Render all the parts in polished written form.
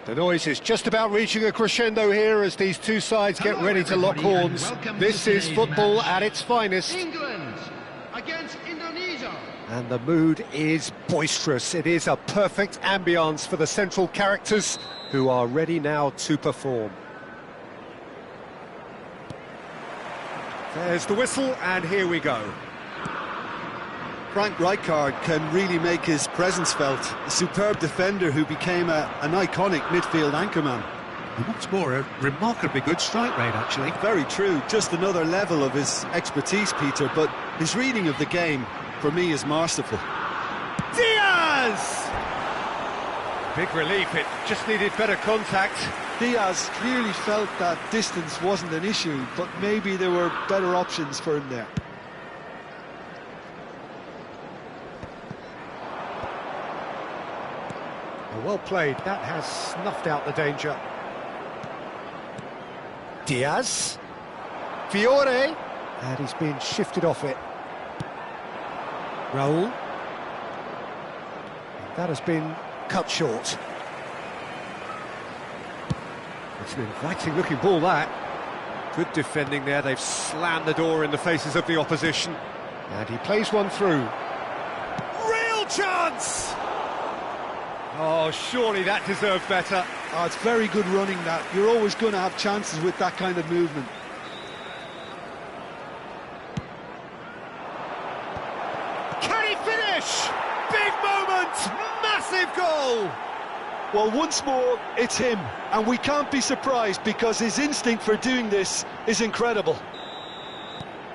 The noise is just about reaching a crescendo here as these two sides get ready to lock horns. This is football at its finest. England against Indonesia. And the mood is boisterous. It is a perfect ambience for the central characters who are ready now to perform. There's the whistle, and here we go. Frank Rijkaard can really make his presence felt. A superb defender who became an iconic midfield anchorman. And what's more, a remarkably good strike rate, actually. Very true, just another level of his expertise, Peter, but his reading of the game, for me, is masterful. Diaz! Big relief, it just needed better contact. Diaz clearly felt that distance wasn't an issue, but maybe there were better options for him there. Well played, that has snuffed out the danger. Diaz. Fiore. And he's been shifted off it. Raul. That has been cut short. It's an inviting looking ball, that. Good defending there, they've slammed the door in the faces of the opposition. And he plays one through. Real chance! Oh, surely that deserved better. Oh, it's very good running, that. You're always going to have chances with that kind of movement. Can he finish? Big moment! Massive goal! Well, once more, it's him. And we can't be surprised because his instinct for doing this is incredible.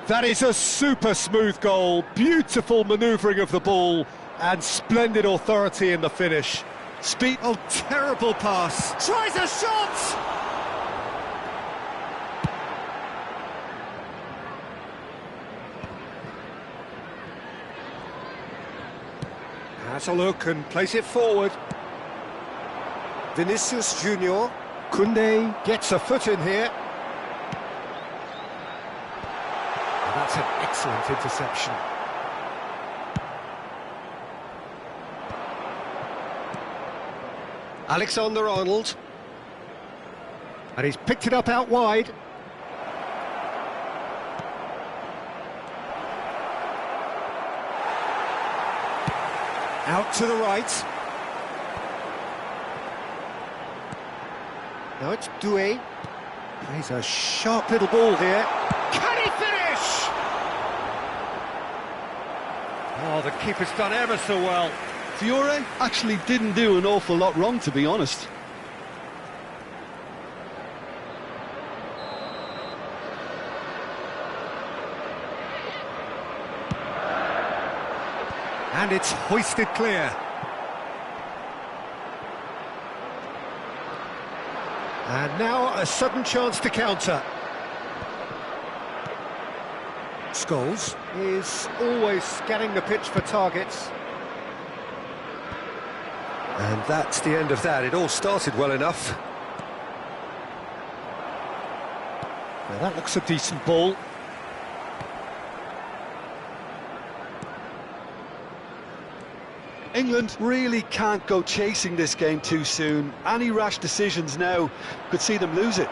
That is a super smooth goal. Beautiful manoeuvring of the ball and splendid authority in the finish. Speed. Oh, terrible pass. Tries a shot! Has a look and plays it forward. Vinicius Junior. Koundé gets a foot in here. And that's an excellent interception. Alexander-Arnold. And he's picked it up out wide. Out to the right. Now it's Doué. Plays a sharp little ball here. Can he finish? Oh, the keeper's done ever so well. Fiore actually didn't do an awful lot wrong, to be honest. And it's hoisted clear. And now a sudden chance to counter. Scholes is always scanning the pitch for targets. And that's the end of that. It all started well enough. Now that looks a decent ball. England really can't go chasing this game too soon. Any rash decisions now could see them lose it.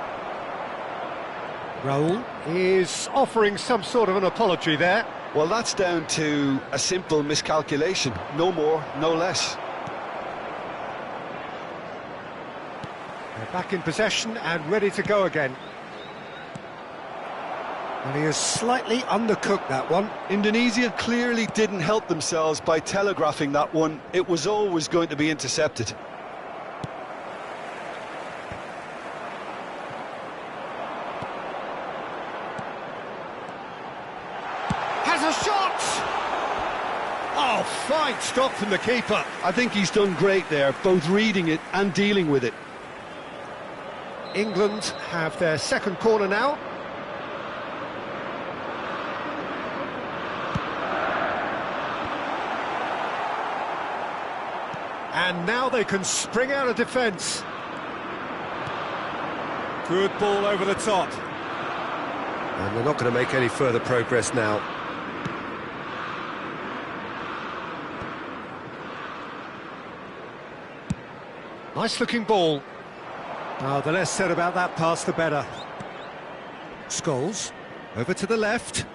Raul is offering some sort of an apology there. Well, that's down to a simple miscalculation. No more, no less. They're back in possession and ready to go again. And he has slightly undercooked that one. Indonesia clearly didn't help themselves by telegraphing that one. It was always going to be intercepted. Has a shot! Oh, fine stop from the keeper. I think he's done great there, both reading it and dealing with it. England have their second corner now. And now they can spring out of defence. Good ball over the top. And they're not going to make any further progress now. Nice looking ball. Oh, the less said about that pass, the better. Scholes, over to the left.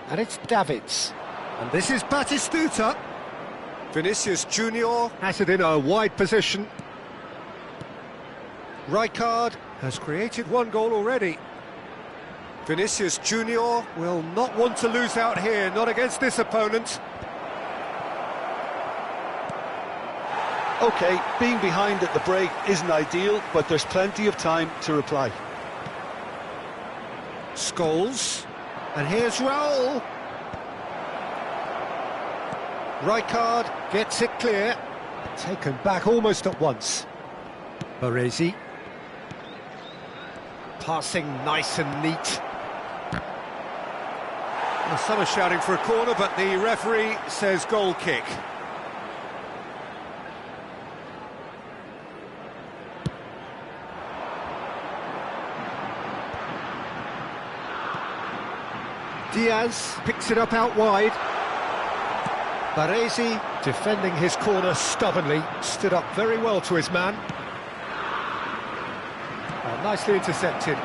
And it's Davids. And this is Batistuta. Vinicius Junior has it in a wide position. Rijkaard has created one goal already. Vinicius Junior will not want to lose out here, not against this opponent. OK, being behind at the break isn't ideal, but there's plenty of time to reply. Scholes, and here's Raul. Rijkaard gets it clear, taken back almost at once. Baresi, passing nice and neat. Well, some are shouting for a corner, but the referee says goal kick. Diaz picks it up out wide. Baresi, defending his corner stubbornly, stood up very well to his man. Nicely intercepted.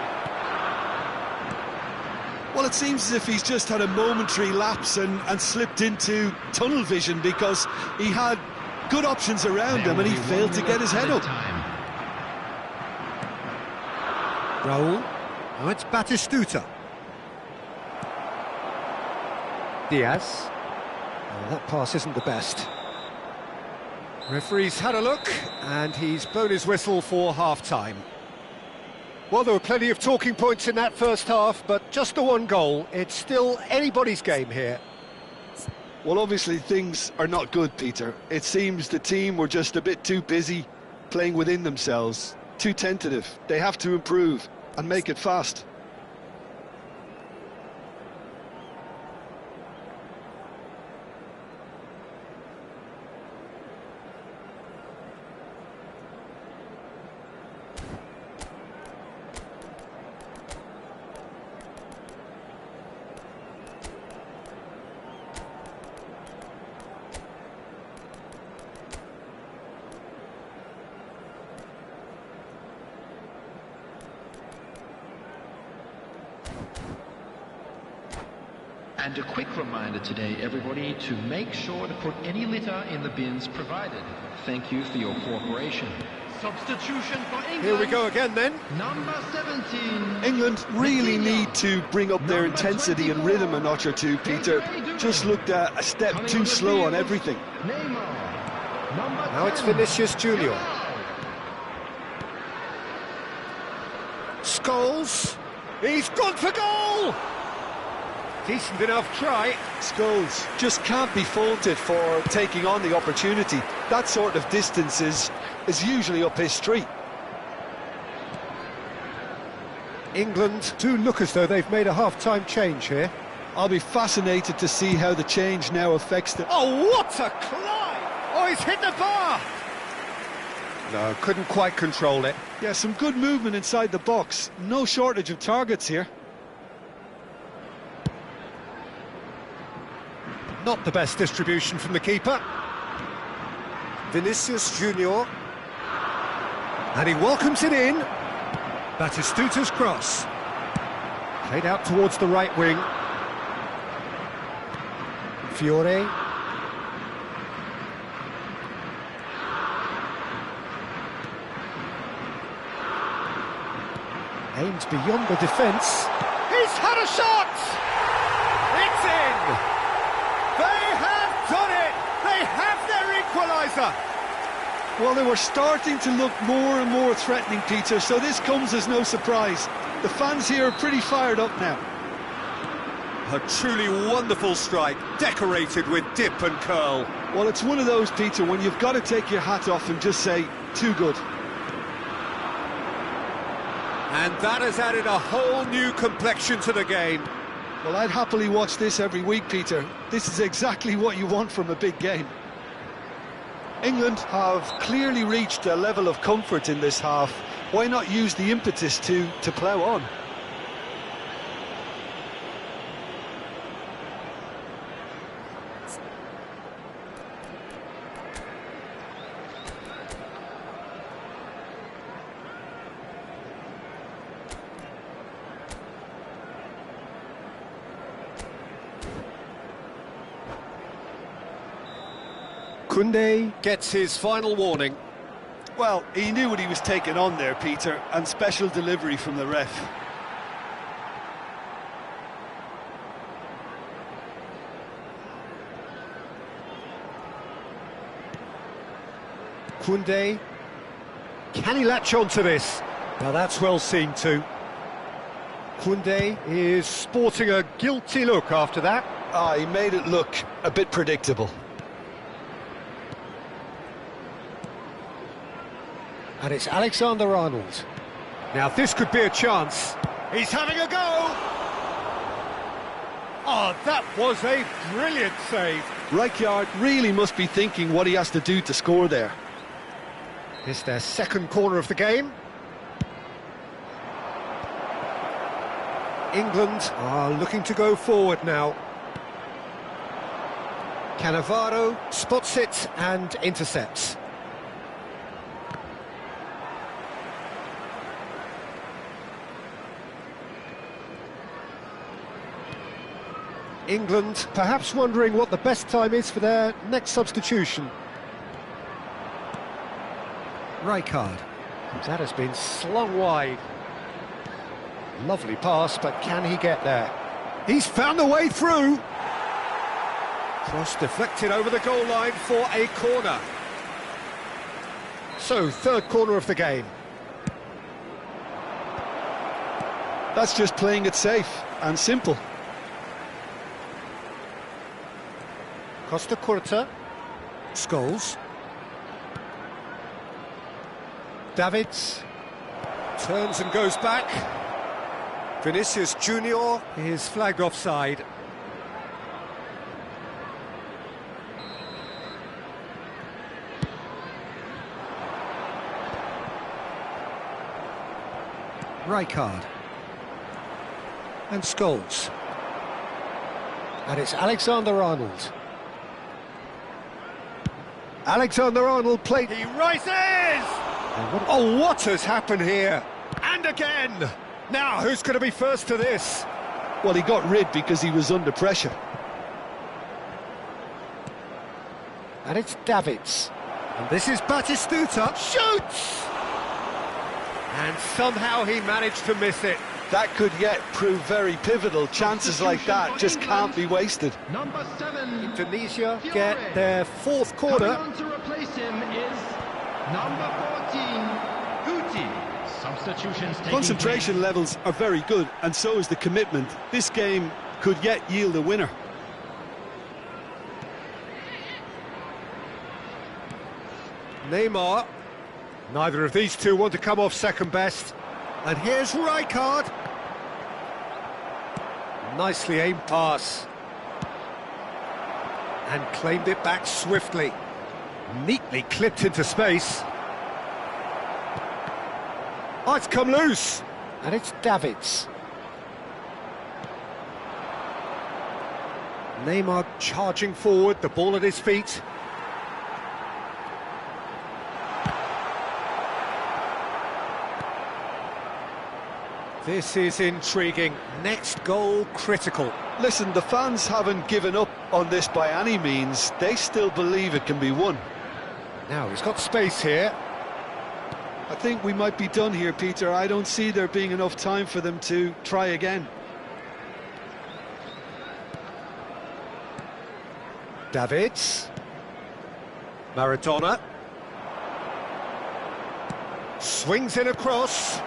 Well, it seems as if he's just had a momentary lapse and slipped into tunnel vision, because he had good options around him and he failed to get his head up. Raul, now it's Batistuta. Diaz. Oh, that pass isn't the best. Referee's had a look, and he's blown his whistle for half-time. Well, there were plenty of talking points in that first half, but just the one goal. It's still anybody's game here. Well, obviously things are not good, Peter. It seems the team were just a bit too busy playing within themselves, too tentative. They have to improve and make it fast. And a quick reminder today, everybody, to make sure to put any litter in the bins provided. Thank you for your cooperation. Substitution for England. Here we go again then. Number 17. England really need to bring up their intensity and rhythm a notch or two, Peter. Just looked a step too slow on everything. Now it's Vinicius Junior. Scholes. He's gone for goal! Decent enough try. Scholes just can't be faulted for taking on the opportunity. That sort of distance is usually up his street. England do look as though they've made a half-time change here. I'll be fascinated to see how the change now affects them. Oh, what a climb! Oh, he's hit the bar! No, couldn't quite control it. Yeah, some good movement inside the box. No shortage of targets here. Not the best distribution from the keeper. Vinicius Junior. And he welcomes it in. Batistuta's cross. Played out towards the right wing. Fiore. Aims beyond the defence. He's had a shot! It's in! They have done it! They have their equaliser! Well, they were starting to look more and more threatening, Peter, so this comes as no surprise. The fans here are pretty fired up now. A truly wonderful strike, decorated with dip and curl. Well, it's one of those, Peter, when you've got to take your hat off and just say, too good. And that has added a whole new complexion to the game. Well, I'd happily watch this every week, Peter. This is exactly what you want from a big game. England have clearly reached a level of comfort in this half. Why not use the impetus to plough on? Koundé gets his final warning. Well, he knew what he was taking on there, Peter, and special delivery from the ref. Koundé, can he latch on to this? Now that's well seen too. Koundé is sporting a guilty look after that. He made it look a bit predictable. And it's Alexander-Arnold. Now this could be a chance. He's having a go! Oh, that was a brilliant save. Rijkaard really must be thinking what he has to do to score there. It's their second corner of the game. England are looking to go forward now. Cannavaro spots it and intercepts. England perhaps wondering what the best time is for their next substitution. Rijkaard. That has been slung wide. Lovely pass, but can he get there? He's found a way through. Cross deflected over the goal line for a corner. So, third corner of the game. That's just playing it safe and simple. Costa Curta. Scholes. Davids. Turns and goes back. Vinicius Junior is flagged offside. Rijkaard. And Scholes. And it's Alexander-Arnold. Alexander-Arnold played. He rises! Oh, what has happened here? And again! Now, who's going to be first to this? Well, he got rid because he was under pressure. And it's Davids. And this is Batistuta. Shoots! And somehow he managed to miss it. That could yet prove very pivotal. Chances like that just can't be wasted. Number 7. Indonesia get their fourth corner. Coming on to replace him is number 14, Guti. Substitutions taking Concentration place. levels are very good, and so is the commitment. This game could yet yield a winner. Neymar. Neither of these two want to come off second best. And here's Rijkaard. Nicely aimed pass. And claimed it back swiftly. Neatly clipped into space. Oh, it's come loose. And it's Davids. Neymar charging forward, the ball at his feet. This is intriguing. Next goal critical. Listen, the fans haven't given up on this by any means. They still believe it can be won. Now he's got space here. I think we might be done here, Peter. I don't see there being enough time for them to try again. Davids. Maradona. Swings in across.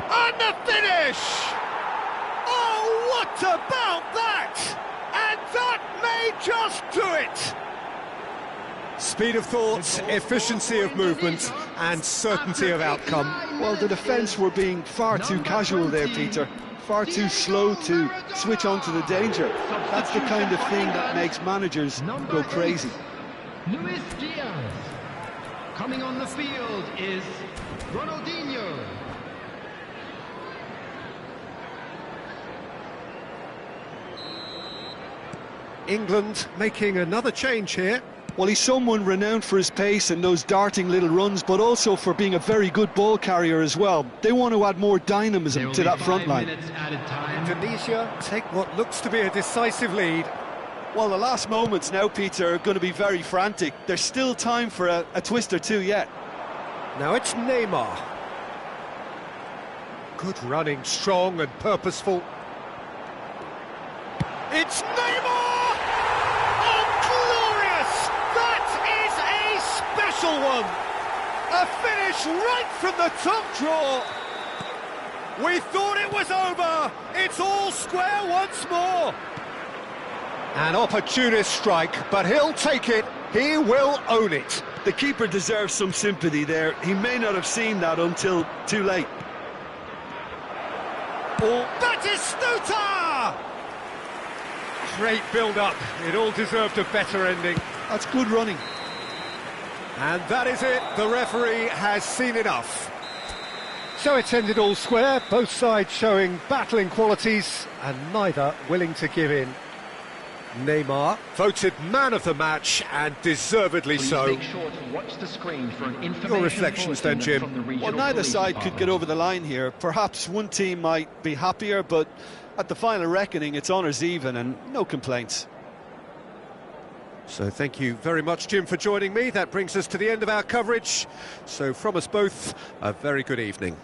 And the finish! Oh, what about that? And that may just do it! Speed of thought, efficiency of movement, and certainty of outcome. Well, the defence were being far too casual there, Peter. Far too slow to switch on to the danger. That's the kind of thing that makes managers go crazy. Luis Diaz. Coming on the field is Ronaldinho. England making another change here. Well, he's someone renowned for his pace and those darting little runs, but also for being a very good ball carrier as well. They want to add more dynamism to that front line. Indonesia take what looks to be a decisive lead. Well, the last moments now, Peter, are going to be very frantic. There's still time for a twist or two yet. Now it's Neymar. Good running, strong and purposeful. It's Neymar! Oh, glorious! That is a special one! A finish right from the top draw! We thought it was over! It's all square once more! An opportunist strike, but he'll take it. He will own it. The keeper deserves some sympathy there. He may not have seen that until too late. Oh, Batistuta! Great build-up. It all deserved a better ending. That's good running. And that is it. The referee has seen enough. So it's ended all square, both sides showing battling qualities and neither willing to give in. Neymar voted man of the match, and deservedly Please so. make sure to watch the screen for an information Your reflections then, bulletin Jim? from the regional Well, neither police side could department. get over the line here. Perhaps one team might be happier, but at the final reckoning, it's honours even and no complaints. So thank you very much, Jim, for joining me. That brings us to the end of our coverage. So from us both, a very good evening.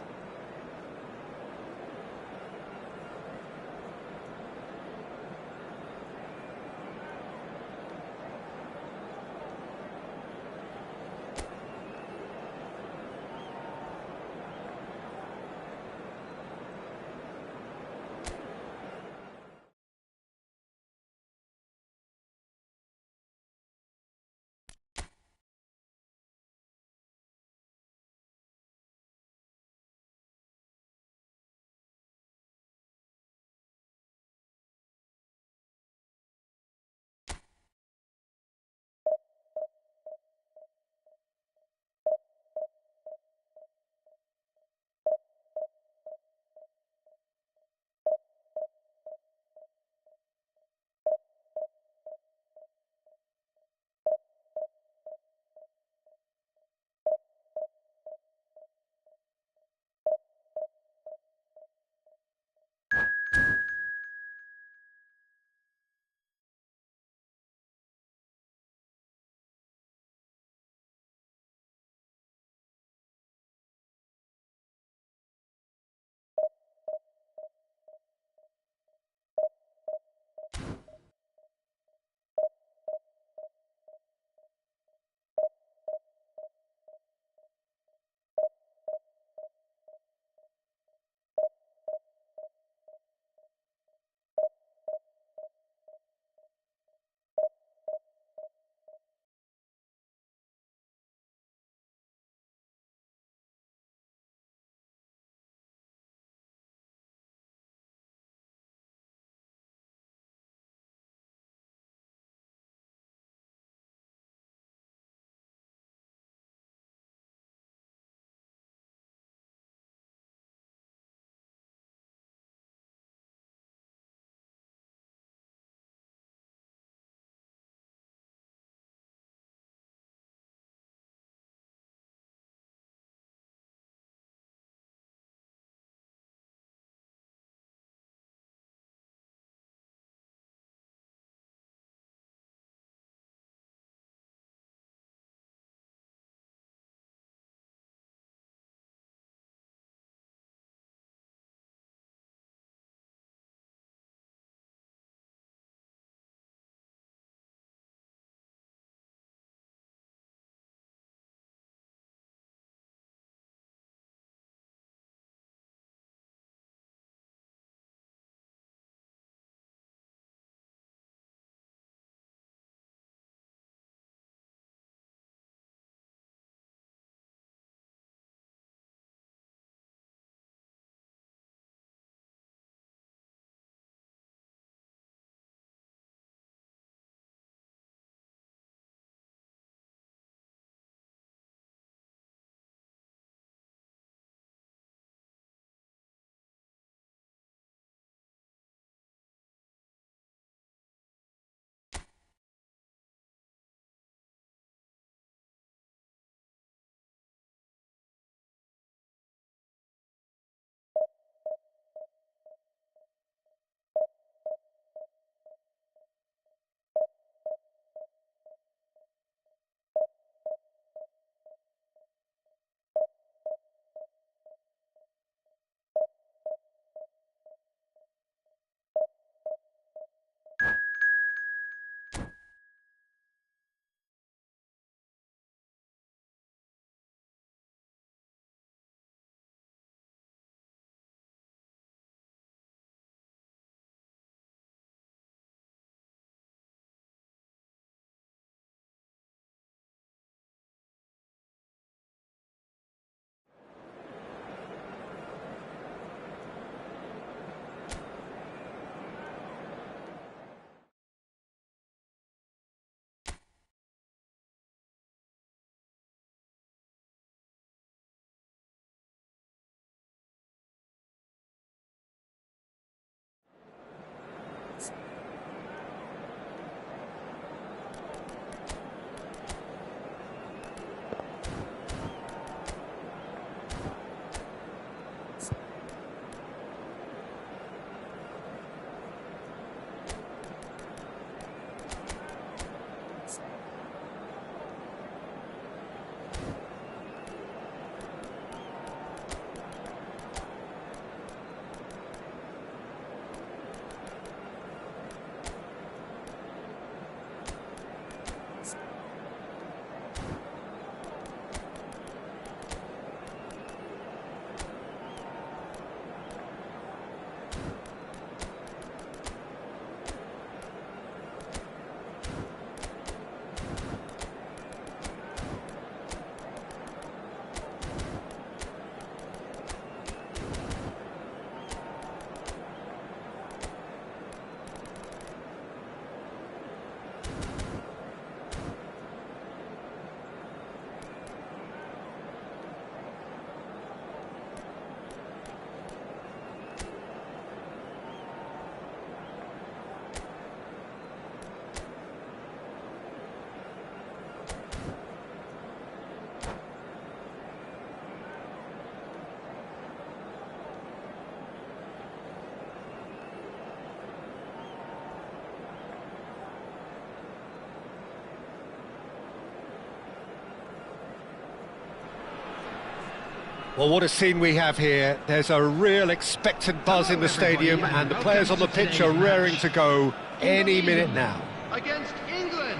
Well, what a scene we have here. There's a real expectant buzz in the stadium, and the players on the pitch are raring to go any minute now. Against England.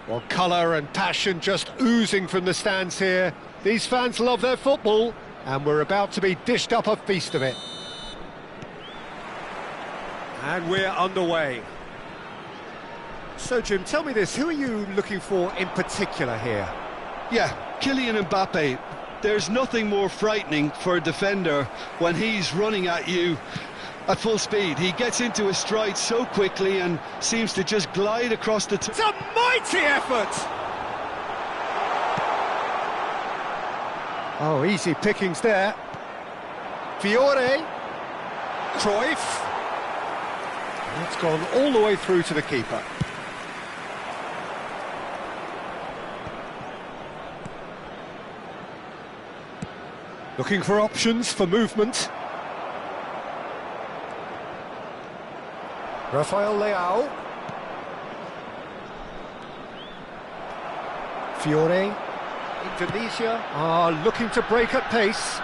Well, colour and passion just oozing from the stands here. These fans love their football, and we're about to be dished up a feast of it. And we're underway. So, Jim, tell me this, who are you looking for in particular here? Yeah, Kylian Mbappe. There's nothing more frightening for a defender when he's running at you at full speed. He gets into his stride so quickly and seems to just glide across the... It's a mighty effort! Oh, easy pickings there. Fiore. Cruyff. That's gone all the way through to the keeper. Looking for options for movement. Rafael Leao. Fiore. Indonesia are looking to break at pace.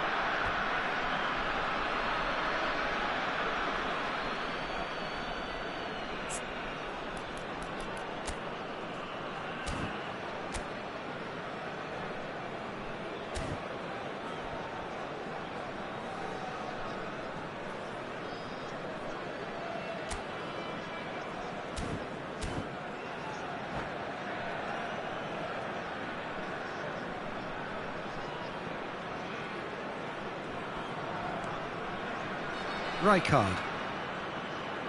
Rijkaard.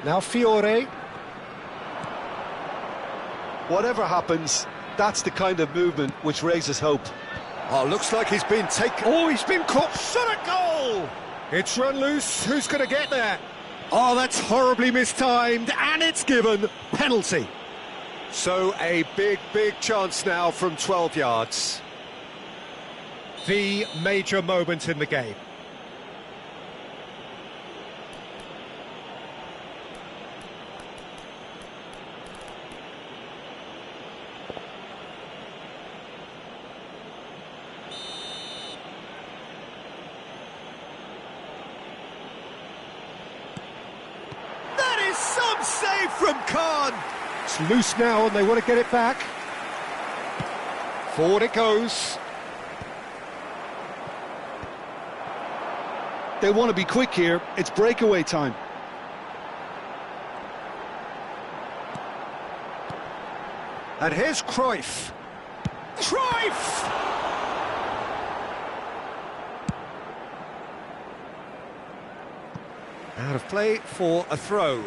Now Fiore. Whatever happens, that's the kind of movement which raises hope. Oh, looks like he's been taken. Oh, he's been caught. Shot a goal! It's run loose. Who's going to get there? Oh, that's horribly mistimed, and it's given. Penalty. So a big chance now from 12 yards. The major moment in the game. Some save from Khan. It's loose now and they want to get it back. Forward it goes. They want to be quick here. It's breakaway time. And here's Cruyff. Cruyff! Out of play for a throw.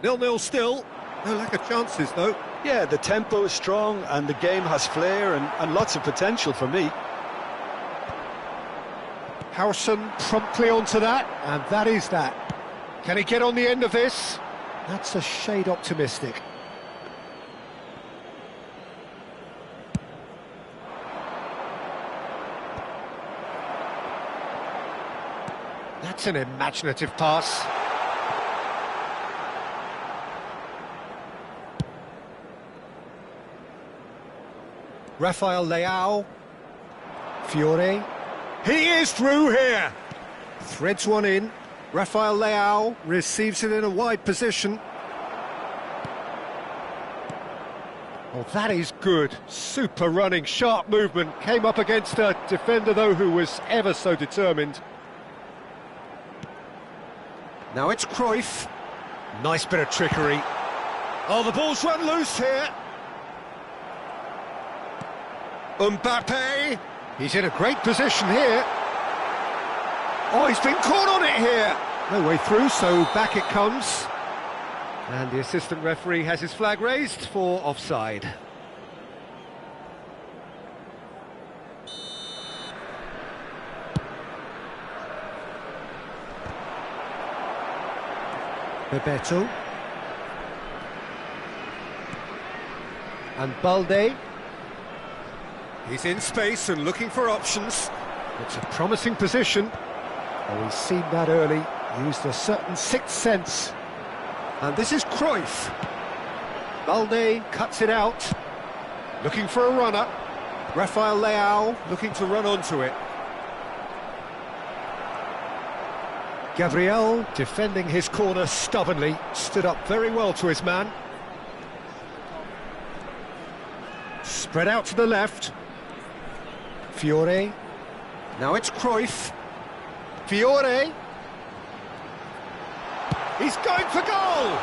Nil-nil still. No lack of chances, though. Yeah, the tempo is strong and the game has flair and lots of potential for me. Howson promptly onto that, and that is that. Can he get on the end of this? That's a shade optimistic. That's an imaginative pass. Rafael Leao. Fiore. He is through here. Threads one in. Rafael Leao receives it in a wide position. Oh, that is good. Super running, sharp movement. Came up against a defender, though, who was ever so determined. Now it's Cruyff. Nice bit of trickery. Oh, the ball's run loose here. Mbappe. He's in a great position here. Oh, he's been caught on it here. No way through, so back it comes. And the assistant referee has his flag raised for offside. Bebeto. And Balde. He's in space and looking for options. It's a promising position. Oh, he's seen that early. Used a certain sixth sense. And this is Cruyff. Balde cuts it out, looking for a runner. Rafael Leao looking to run onto it. Gabriel, defending his corner stubbornly, stood up very well to his man. Spread out to the left. Fiore. Now it's Cruyff. Fiore. He's going for goal!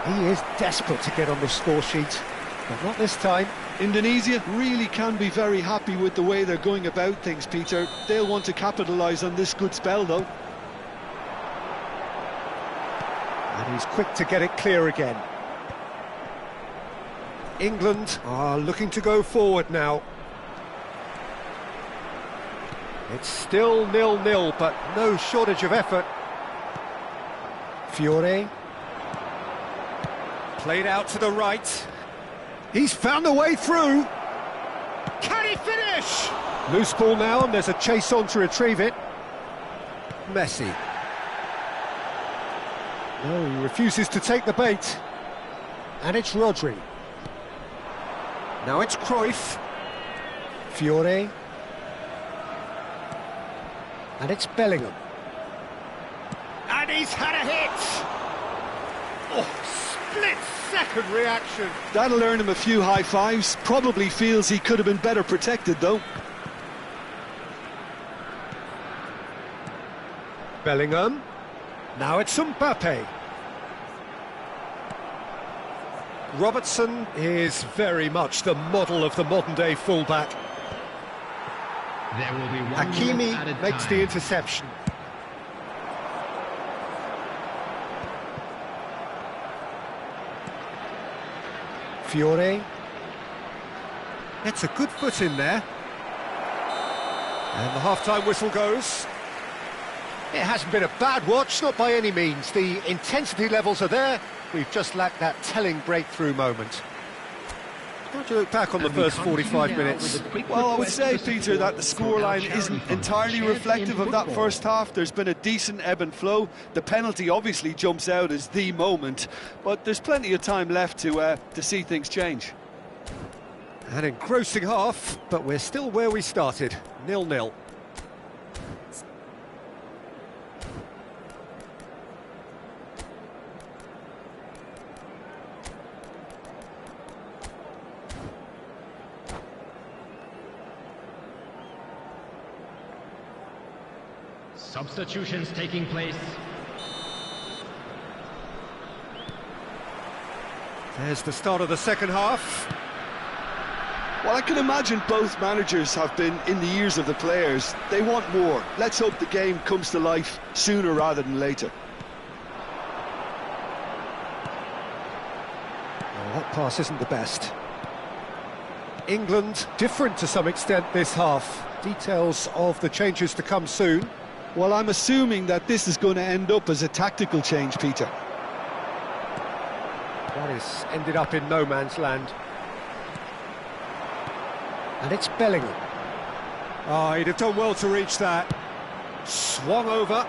He is desperate to get on the score sheet, but not this time. Indonesia really can be very happy with the way they're going about things, Peter. They'll want to capitalise on this good spell, though. And he's quick to get it clear again. England are looking to go forward now. It's still 0-0, but no shortage of effort. Fiore. Played out to the right. He's found a way through. Can he finish? Loose ball now, and there's a chase on to retrieve it. Messi. No, he refuses to take the bait. And it's Rodri. Now it's Cruyff. Fiore. And it's Bellingham. And he's had a hit! Oh, split-second reaction. That'll earn him a few high fives. Probably feels he could have been better protected, though. Bellingham. Now it's Mbappe. Robertson is very much the model of the modern-day fullback. There will be one Hakimi makes the interception. Fiore. It's a good foot in there. And the half-time whistle goes. It hasn't been a bad watch, not by any means. The intensity levels are there. We've just lacked that telling breakthrough moment. How do you look back on the first 45 minutes? Well, I would say, Peter, that the scoreline isn't entirely reflective of that first half. There's been a decent ebb and flow. The penalty obviously jumps out as the moment, but there's plenty of time left to see things change. An engrossing half, but we're still where we started, 0-0. Substitutions taking place. There's the start of the second half. Well, I can imagine both managers have been in the ears of the players. They want more. Let's hope the game comes to life sooner rather than later. Well, that pass isn't the best. England different to some extent this half. Details of the changes to come soon. Well, I'm assuming that this is going to end up as a tactical change, Peter. That has ended up in no man's land. And it's Bellingham. Oh, he'd have done well to reach that. Swung over.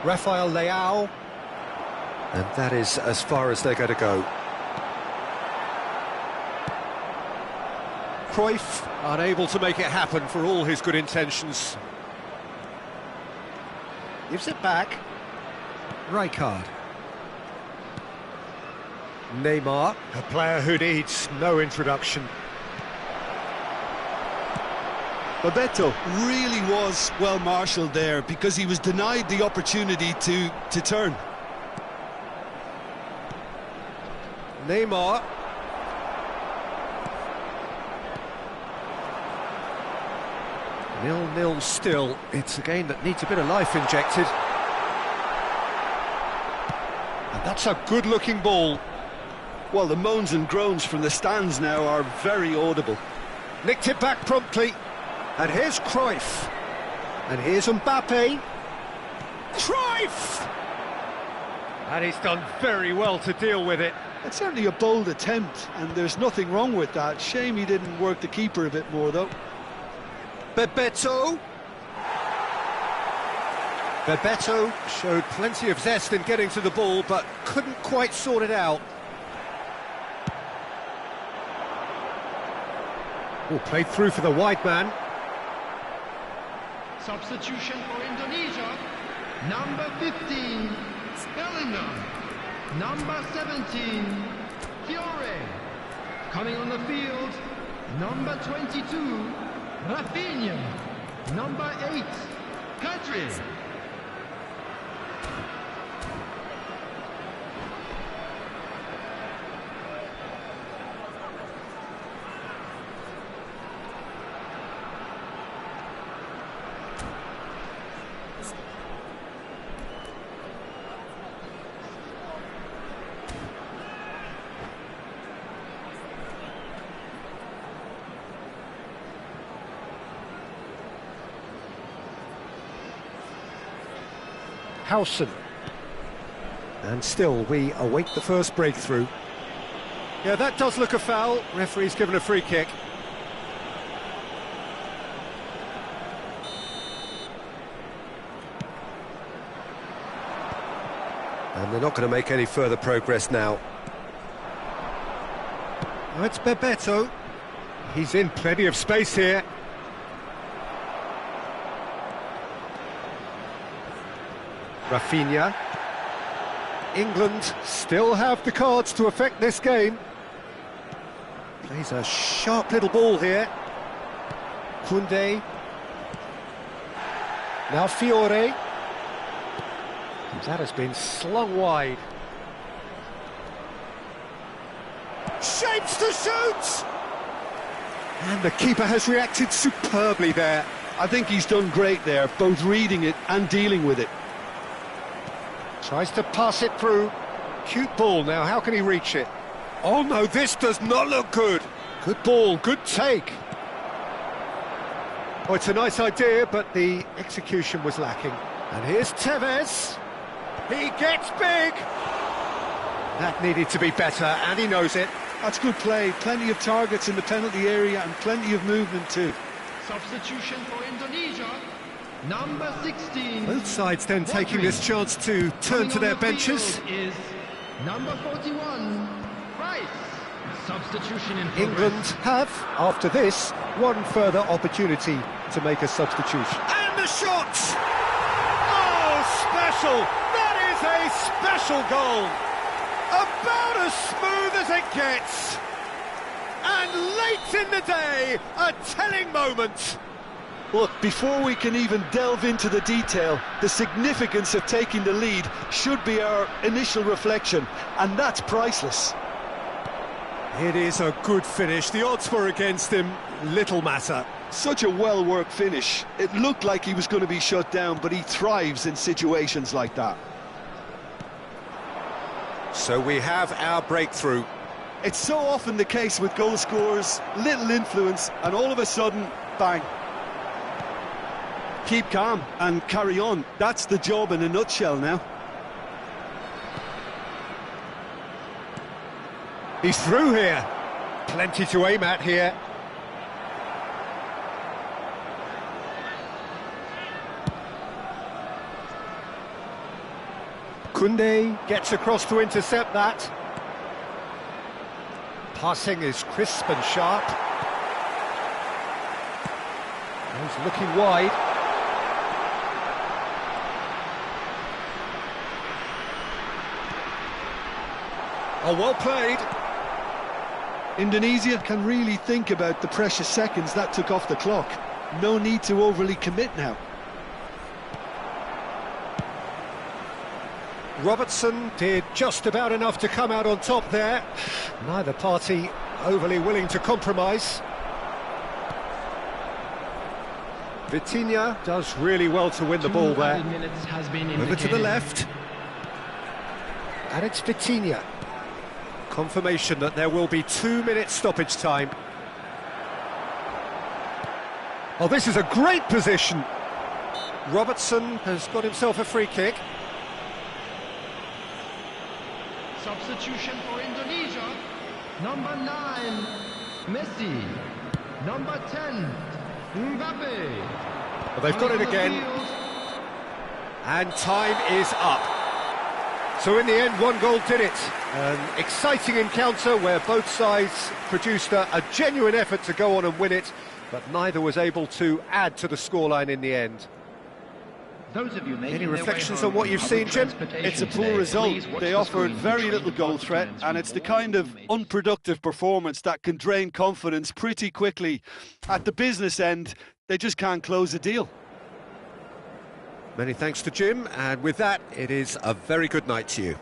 Rafael Leao. And that is as far as they're going to go. Cruyff unable to make it happen for all his good intentions. Gives it back. Rijkaard. Neymar, a player who needs no introduction. Bebeto really was well marshalled there because he was denied the opportunity to turn. Neymar. Nil-nil still. It's a game that needs a bit of life injected. And that's a good-looking ball. Well, the moans and groans from the stands now are very audible. Nicked it back promptly. And here's Cruyff. And here's Mbappe. Cruyff! And he's done very well to deal with it. It's certainly a bold attempt, and there's nothing wrong with that. Shame he didn't work the keeper a bit more, though. Bebeto. Bebeto showed plenty of zest in getting to the ball, but couldn't quite sort it out. Oh, played through for the wide man. Substitution for Indonesia. Number 15, Bellingham. Number 17, Fiore. Coming on the field, number 22, Rafinha. Number 8, Kadri. Howson. And still we await the first breakthrough. Yeah, that does look a foul. Referee's given a free kick. And they're not going to make any further progress now. Oh, it's Bebeto. He's in plenty of space here. Rafinha. England still have the cards to affect this game. Plays a sharp little ball here. Koundé. Now Fiore. That has been slung wide. Shapes to shoot! And the keeper has reacted superbly there. I think he's done great there, both reading it and dealing with it. Tries to pass it through. Cute ball now, how can he reach it? Oh no, this does not look good. Good ball, good take. Oh, it's a nice idea, but the execution was lacking. And here's Tevez. He gets big. That needed to be better, and he knows it. That's good play. Plenty of targets in the penalty area and plenty of movement too. Substitution for Indonesia. Number 16. Both sides then taking this chance to turn to their benches. Is number 41, Rice. Substitution in progress. England have, after this, one further opportunity to make a substitution. And the shot! Oh, special! That is a special goal! About as smooth as it gets! And late in the day, a telling moment! Look, before we can even delve into the detail, the significance of taking the lead should be our initial reflection, and that's priceless. It is a good finish. The odds were against him. Little matter. Such a well-worked finish. It looked like he was going to be shut down, but he thrives in situations like that. So we have our breakthrough. It's so often the case with goal scorers, little influence, and all of a sudden, bang. Keep calm and carry on. That's the job in a nutshell now. He's through here. Plenty to aim at here. Koundé gets across to intercept that. Passing is crisp and sharp. He's looking wide. Oh, well played. Indonesia can really think about the precious seconds that took off the clock. No need to overly commit now. Robertson did just about enough to come out on top there. Neither party overly willing to compromise. Vitinha does really well to win the ball there. Over to the left. And it's Vitinha. Confirmation that there will be 2 minutes stoppage time. Oh, this is a great position. Robertson has got himself a free kick. Substitution for Indonesia. Number 9, Messi. Number 10, Mbappe. Well, they've got it again. And time is up. So in the end, one goal did it. An exciting encounter where both sides produced a genuine effort to go on and win it, but neither was able to add to the scoreline in the end. Those of you Any reflections on what you've seen, Jim? It's a poor result. They offered very little goal threat, and it's the kind of unproductive performance that can drain confidence pretty quickly. At the business end, they just can't close a deal. Many thanks to Jim, and with that, it is a very good night to you.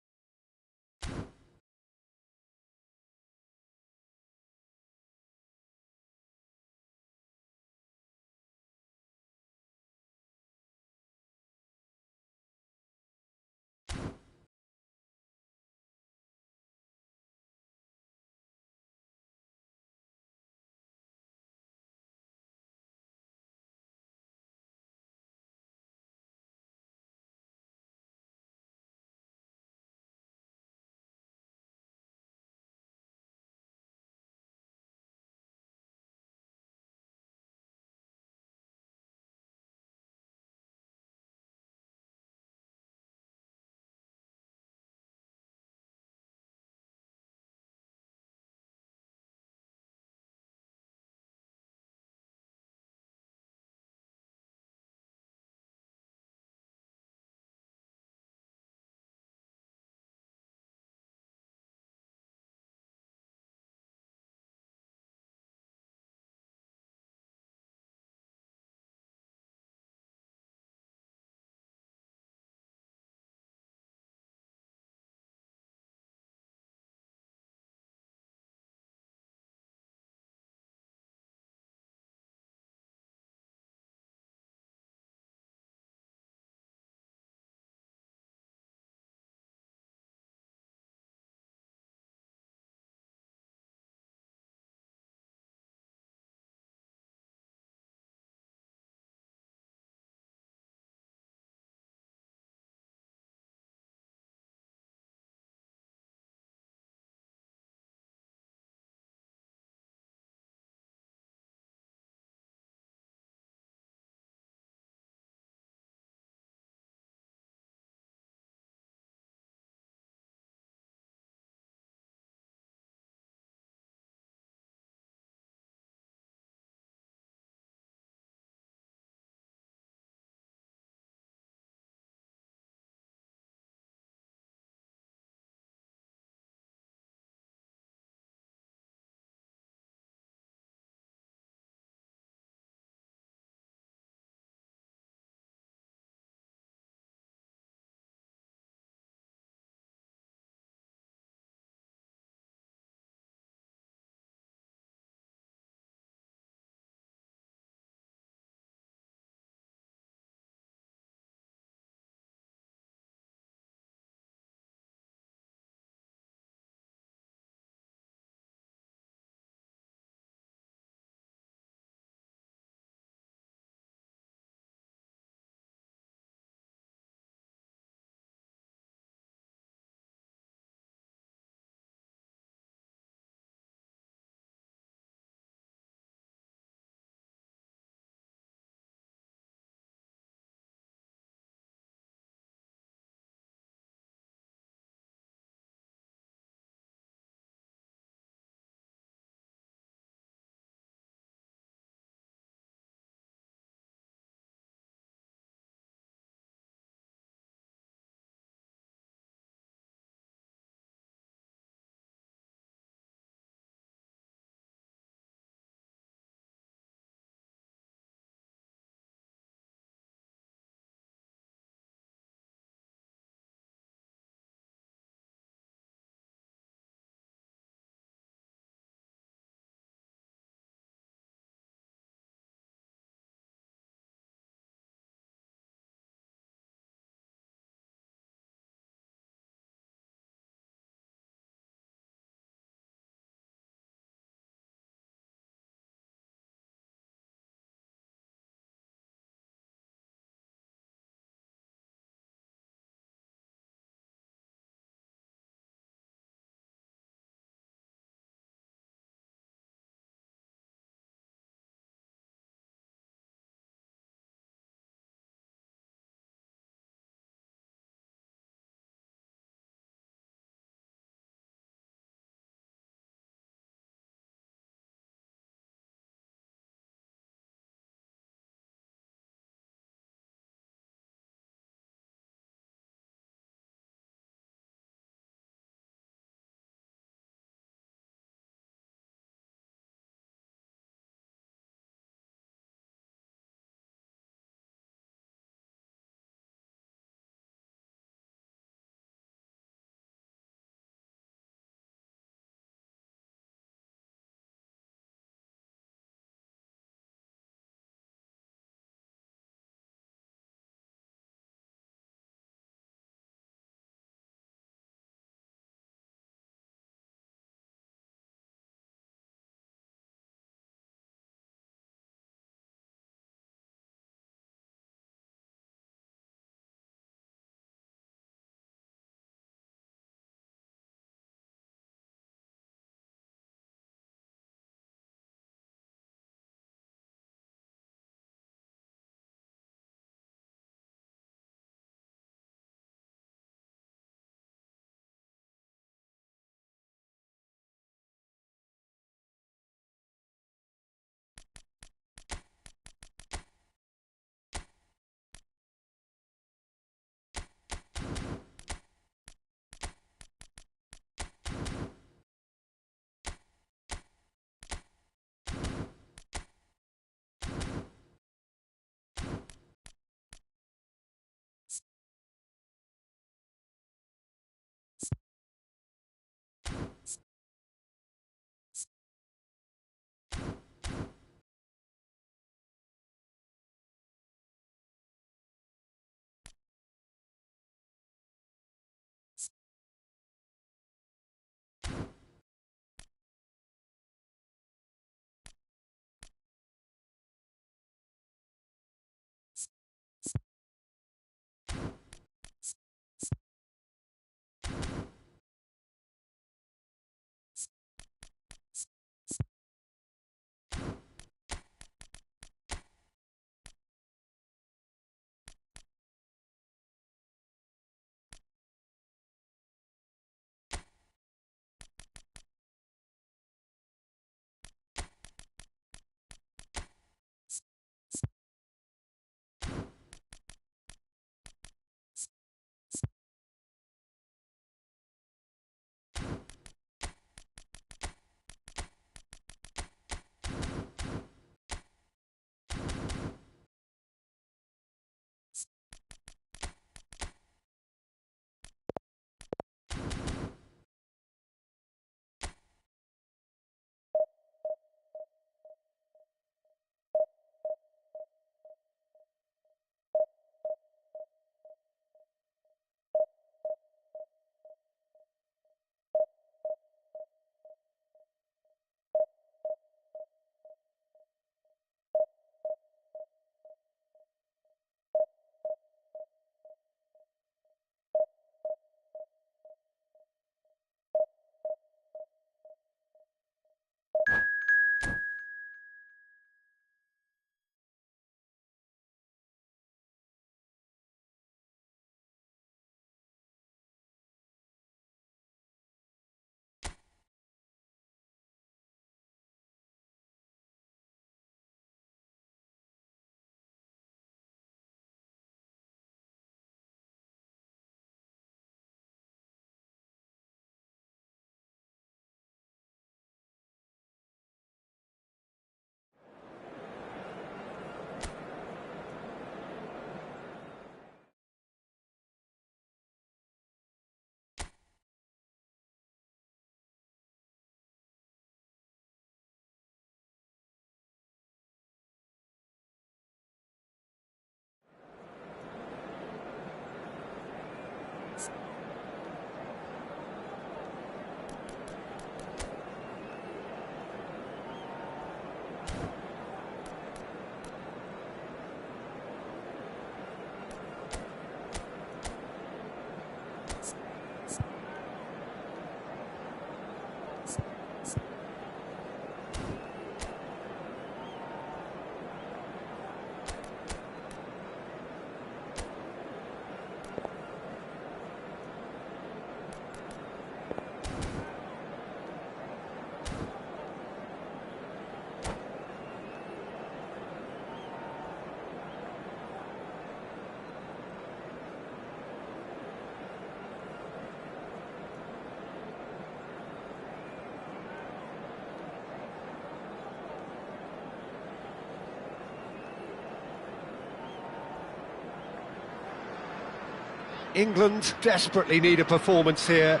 England desperately need a performance here.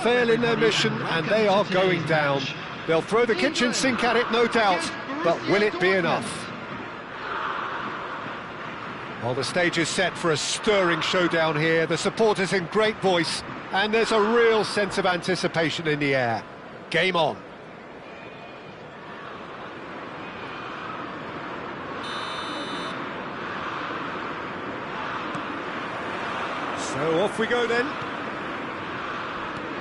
Fail in their mission and they are going down. They'll throw the kitchen sink at it, no doubt, but will it be enough? Well, the stage is set for a stirring showdown here. The supporters in great voice, and there's a real sense of anticipation in the air. Game on. So off we go then.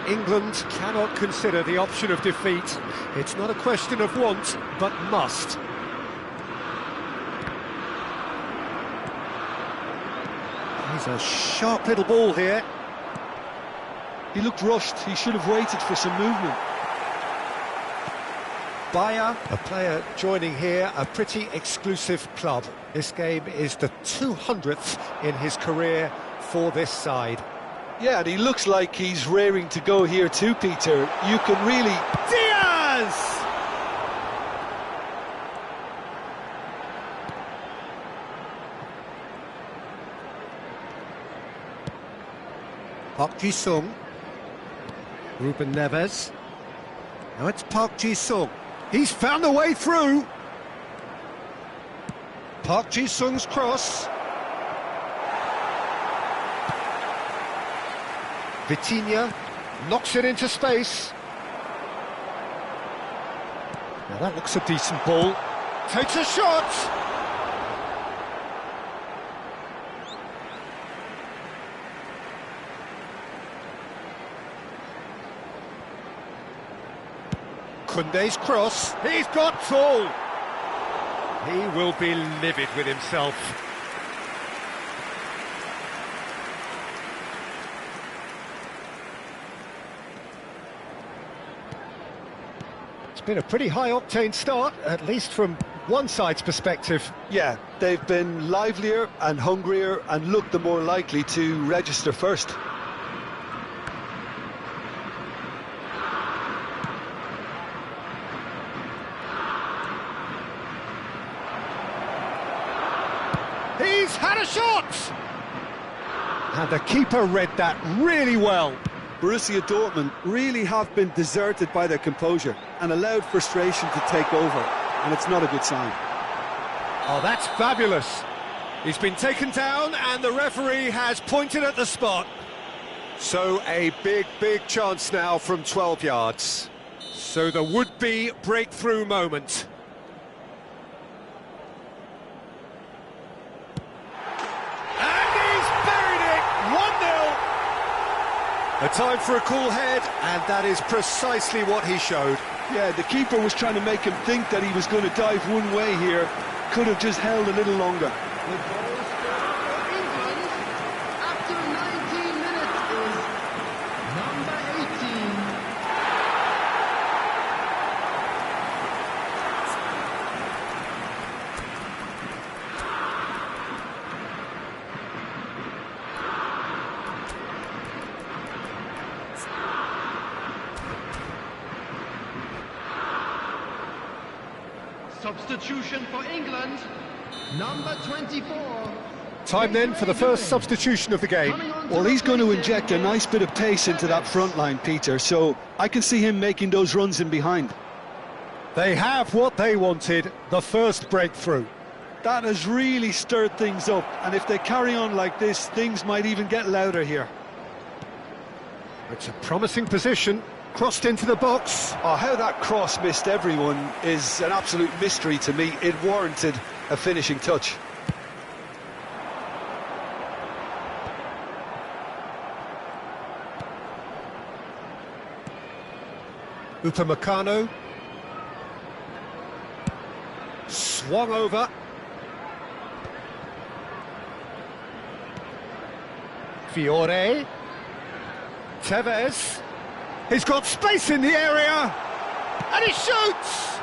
England cannot consider the option of defeat. It's not a question of want, but must. He's a sharp little ball here. He looked rushed. He should have waited for some movement. Bayer, a player joining here, a pretty exclusive club. This game is the 200th in his career for this side. Yeah, and he looks like he's raring to go here too, Peter. You can really... Diaz! Park Ji-sung. Ruben Neves. Now it's Park Ji-sung. He's found a way through. Park Ji-sung's cross. Vitinha knocks it into space. Now that looks a decent ball. Takes a shot. Koundé's cross. He's got tall. He will be livid with himself. It's been a pretty high-octane start, at least from one side's perspective. Yeah, they've been livelier and hungrier and looked the more likely to register first. He's had a shot! And the keeper read that really well. Borussia Dortmund really have been deserted by their composure and allowed frustration to take over, and it's not a good sign. Oh, that's fabulous. He's been taken down and the referee has pointed at the spot. So a big chance now from 12 yards. So the would-be breakthrough moment. A time for a cool head, and that is precisely what he showed. Yeah, the keeper was trying to make him think that he was going to dive one way here. Could have just held a little longer. The goal scorer for England after 19 minutes is number 18. Substitution for England, number 24. Time then for the first substitution of the game. Well, he's going to inject a nice bit of pace into that front line, Peter, so I can see him making those runs in behind. They have what they wanted, the first breakthrough. That has really stirred things up, and if they carry on like this, things might even get louder here. It's a promising position. Crossed into the box. Oh, how that cross missed everyone is an absolute mystery to me. It warranted a finishing touch. Upamecano. Swung over. Fiore. Tevez. He's got space in the area, and he shoots!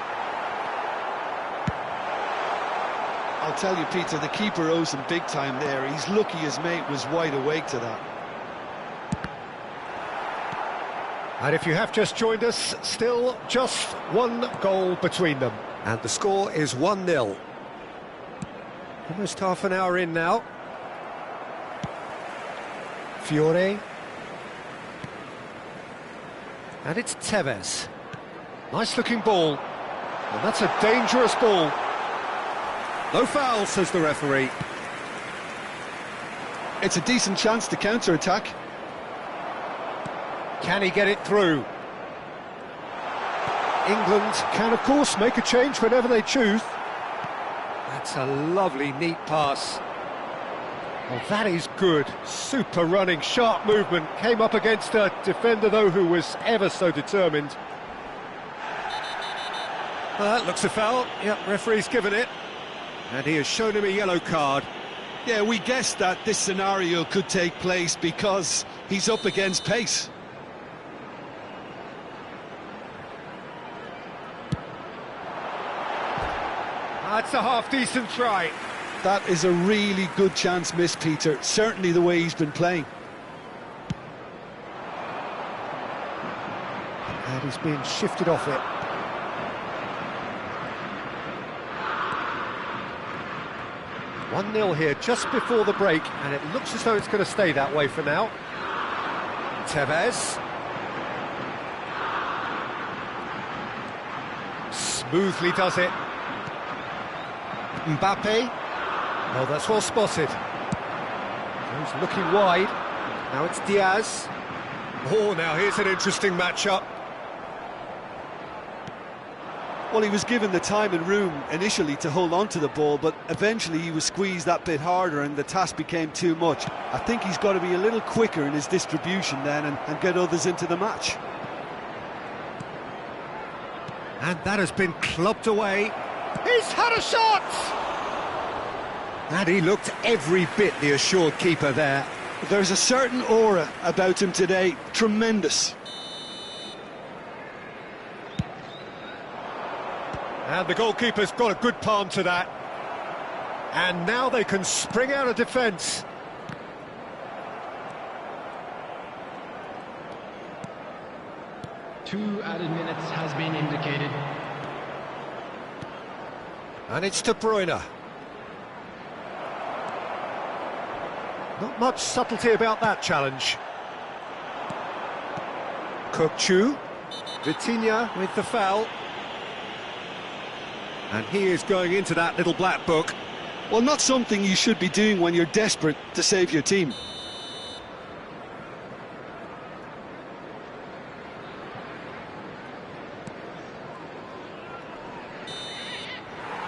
I'll tell you, Peter, the keeper owes him big time there. He's lucky his mate was wide awake to that. And if you have just joined us, still just one goal between them. And the score is 1-0. Almost half an hour in now. Fiore. And it's Tevez. Nice looking ball. And that's a dangerous ball. No foul, says the referee. It's a decent chance to counter-attack. Can he get it through? England can, of course, make a change whenever they choose. That's a lovely, neat pass. Well, that is good. Super running, sharp movement. Came up against a defender, though, who was ever so determined. That looks a foul. Yep, referee's given it. And he has shown him a yellow card. Yeah, we guessed that this scenario could take place because he's up against pace. That's a half-decent try. That is a really good chance missed, Peter. Certainly the way he's been playing. And he's being shifted off it. One 0 here just before the break, and it looks as though it's going to stay that way for now. Tevez. Smoothly does it. Mbappe. Oh, that's well spotted. He's looking wide. Now it's Diaz. Oh, now here's an interesting matchup. Well, he was given the time and room initially to hold on to the ball, but eventually he was squeezed that bit harder and the task became too much. I think he's got to be a little quicker in his distribution then and get others into the match. And that has been clubbed away. He's had a shot! And he looked every bit the assured keeper there. There's a certain aura about him today. Tremendous. And the goalkeeper's got a good palm to that. And now they can spring out of defence. Two added minutes has been indicated. And it's De Bruyne. Not much subtlety about that challenge. Kokchu. Vitinha with the foul. And he is going into that little black book. Well, not something you should be doing when you're desperate to save your team.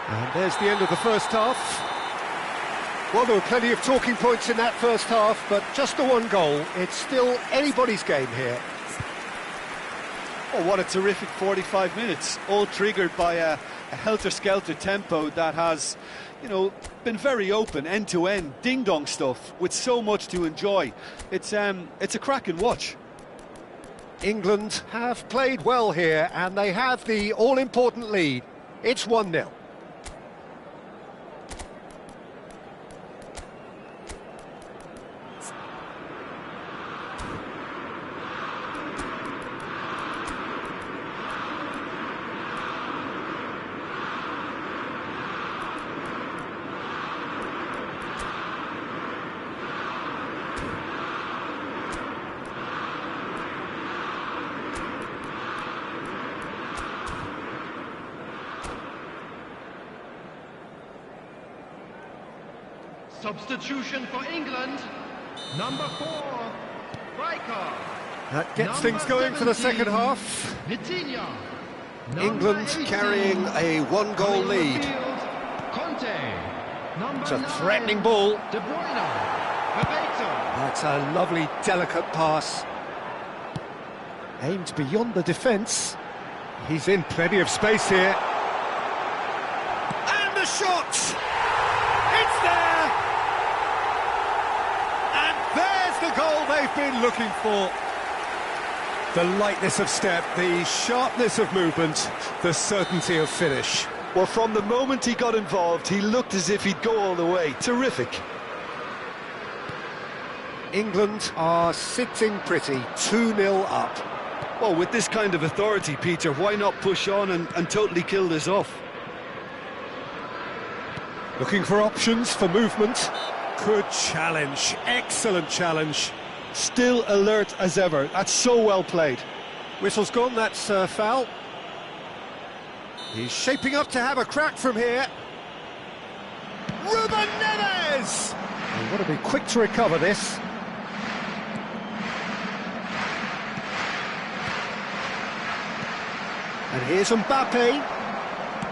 And there's the end of the first half. Well, there were plenty of talking points in that first half, but just the one goal. It's still anybody's game here. Oh, what a terrific 45 minutes, all triggered by a helter-skelter tempo that has, you know, been very open, end-to-end, ding-dong stuff, with so much to enjoy. It's a cracking watch. England have played well here, and they have the all-important lead. It's 1-0. Substitution for England, number 4, Riker. That gets things going for the second half. Vitinha. England carrying a one-goal lead. Conte. It's a threatening ball. De Bruyne. Bebeto. That's a lovely, delicate pass. Aimed beyond the defence. He's in plenty of space here. And the shot! It's there! And there's the goal they've been looking for. The lightness of step, the sharpness of movement, the certainty of finish. Well, from the moment he got involved, he looked as if he'd go all the way. Terrific. England are sitting pretty, 2-0 up. Well, with this kind of authority, Peter, why not push on and totally kill this off? Looking for options for movement. Good challenge, excellent challenge. still alert as ever. That's so well played. Whistle's gone, that's foul. He's shaping up to have a crack from here. Ruben Neves! They've got to be quick to recover this. And here's Mbappe.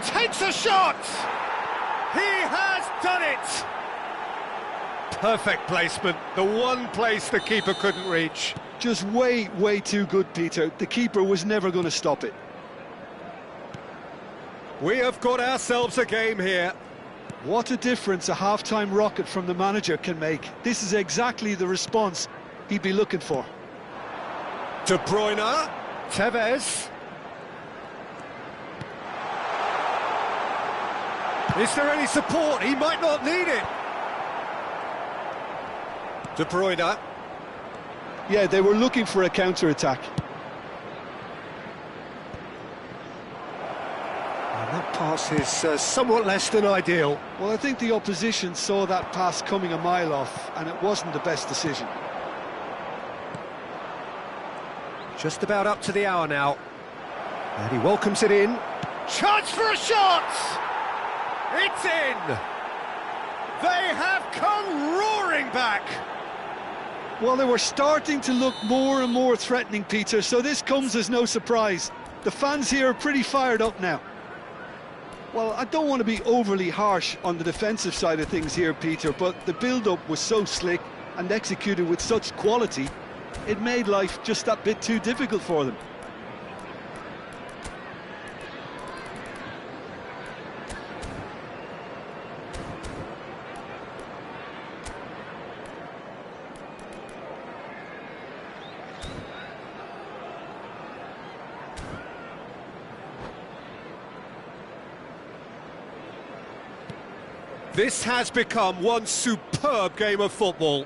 Takes a shot! He has done it! Perfect placement, the one place the keeper couldn't reach. Just way too good, Peter. The keeper was never going to stop it. We have got ourselves a game here. What a difference a half-time rocket from the manager can make. This is exactly the response he'd be looking for. De Bruyne, Tevez. Is there any support? He might not need it. De Bruyne. Yeah, they were looking for a counter-attack. And that pass is somewhat less than ideal. Well, I think the opposition saw that pass coming a mile off, and it wasn't the best decision. Just about up to the hour now. And he welcomes it in. Chance for a shot! It's in! They have come roaring back! Well, they were starting to look more and more threatening, Peter, so this comes as no surprise. The fans here are pretty fired up now. Well, I don't want to be overly harsh on the defensive side of things here, Peter, but the build-up was so slick and executed with such quality, it made life just that bit too difficult for them. This has become one superb game of football.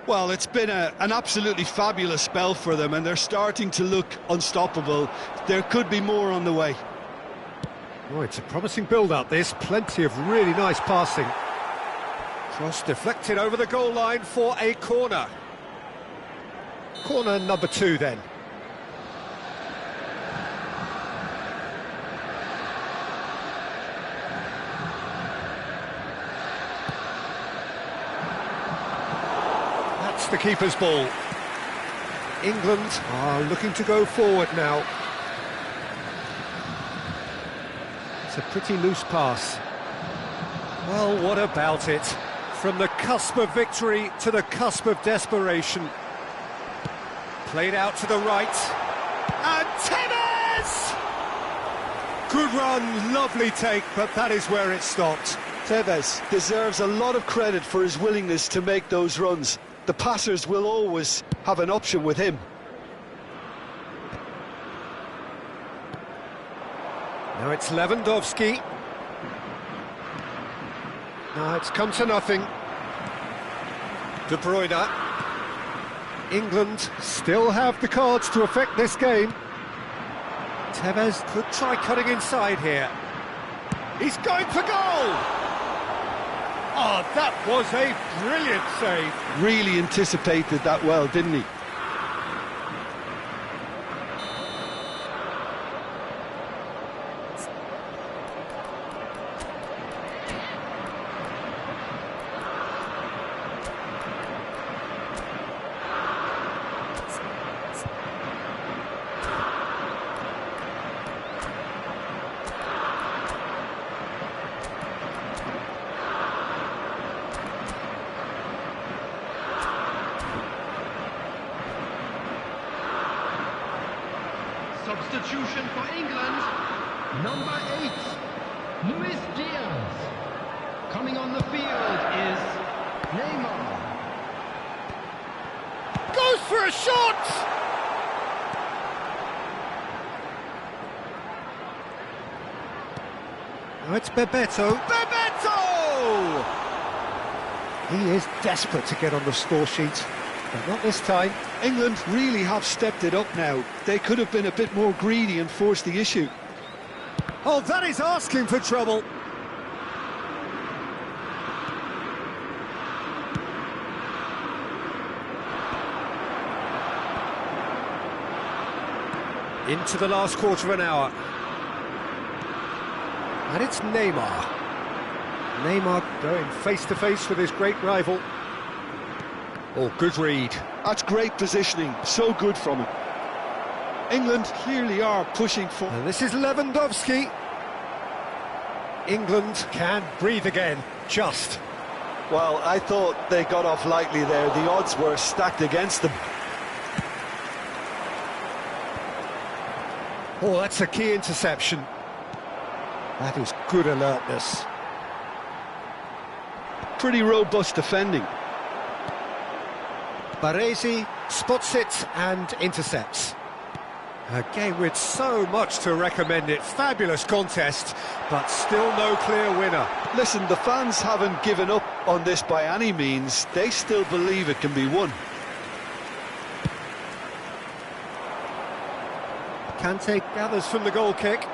Well, it's been an absolutely fabulous spell for them, and they're starting to look unstoppable. There could be more on the way. Oh, it's a promising build-up, this. Plenty of really nice passing. Cross deflected over the goal line for a corner. Corner number 2, then. The keeper's ball. England are looking to go forward now. It's a pretty loose pass. Well, what about it? From the cusp of victory to the cusp of desperation. Played out to the right. And Tevez! Good run, lovely take, but that is where it stopped. Tevez deserves a lot of credit for his willingness to make those runs. The passers will always have an option with him. Now it's Lewandowski. Now it's come to nothing. De Bruyne. England still have the cards to affect this game. Tevez could try cutting inside here. He's going for goal! Oh, that was a brilliant save. Really anticipated that well, didn't he? Substitution for England, number 8, Luis Diaz. Coming on the field is Neymar. Goes for a shot! Now it's Bebeto. Bebeto! He is desperate to get on the score sheet, but not this time. England really have stepped it up now. They could have been a bit more greedy and forced the issue. Oh, that is asking for trouble. Into the last quarter of an hour. And it's Neymar. Neymar going face-to-face with his great rival. Oh, good read. That's great positioning, so good from him. England clearly are pushing for... And this is Lewandowski. England can breathe again, just. Well, I thought they got off lightly there. The odds were stacked against them. Oh, that's a key interception. That is good alertness. Pretty robust defending. Baresi spots it and intercepts. A game with so much to recommend it. Fabulous contest, but still no clear winner. Listen, the fans haven't given up on this by any means. They still believe it can be won. Kante gathers from the goal kick.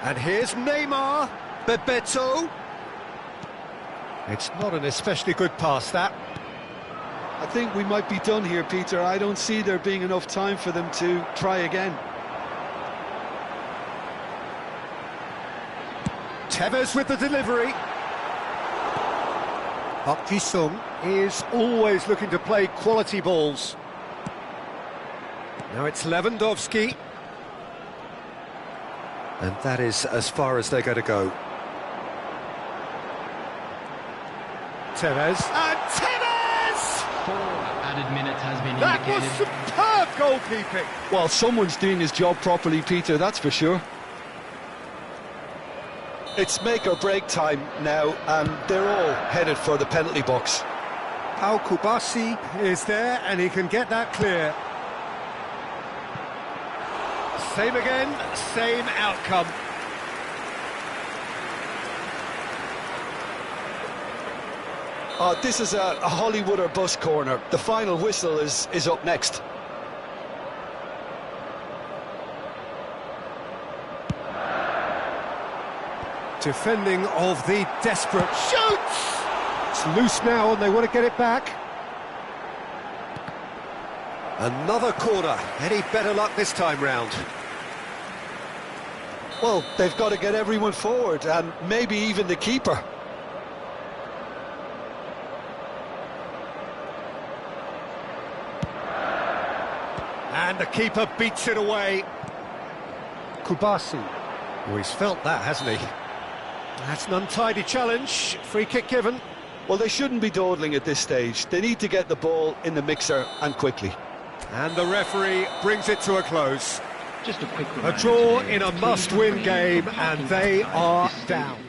And here's Neymar. Bebeto. It's not an especially good pass, that. I think we might be done here, Peter. I don't see there being enough time for them to try again. Tevez with the delivery. Park Ji-sung is always looking to play quality balls. Now it's Lewandowski. And that is as far as they're going to go. Tevez. And Tevez! 4 added minutes has been That was indicated. superb goalkeeping. Well, someone's doing his job properly, Peter, that's for sure. It's make or break time now, and they're all headed for the penalty box. Pau Kubasi is there, and he can get that clear. Same again, same outcome. This is a Hollywood or bust corner. The final whistle is up next. Defending of the desperate shoots! It's loose now and they want to get it back. Another corner. Any better luck this time round? Well, they've got to get everyone forward, and maybe even the keeper. And the keeper beats it away. Kubasi. Oh, he's felt that, hasn't he? That's an untidy challenge. Free kick given. Well, they shouldn't be dawdling at this stage. They need to get the ball in the mixer, and quickly. And the referee brings it to a close. Just a quick A reminder draw today, in a please must-win refrain game, from and parking they outside are this down. stadium.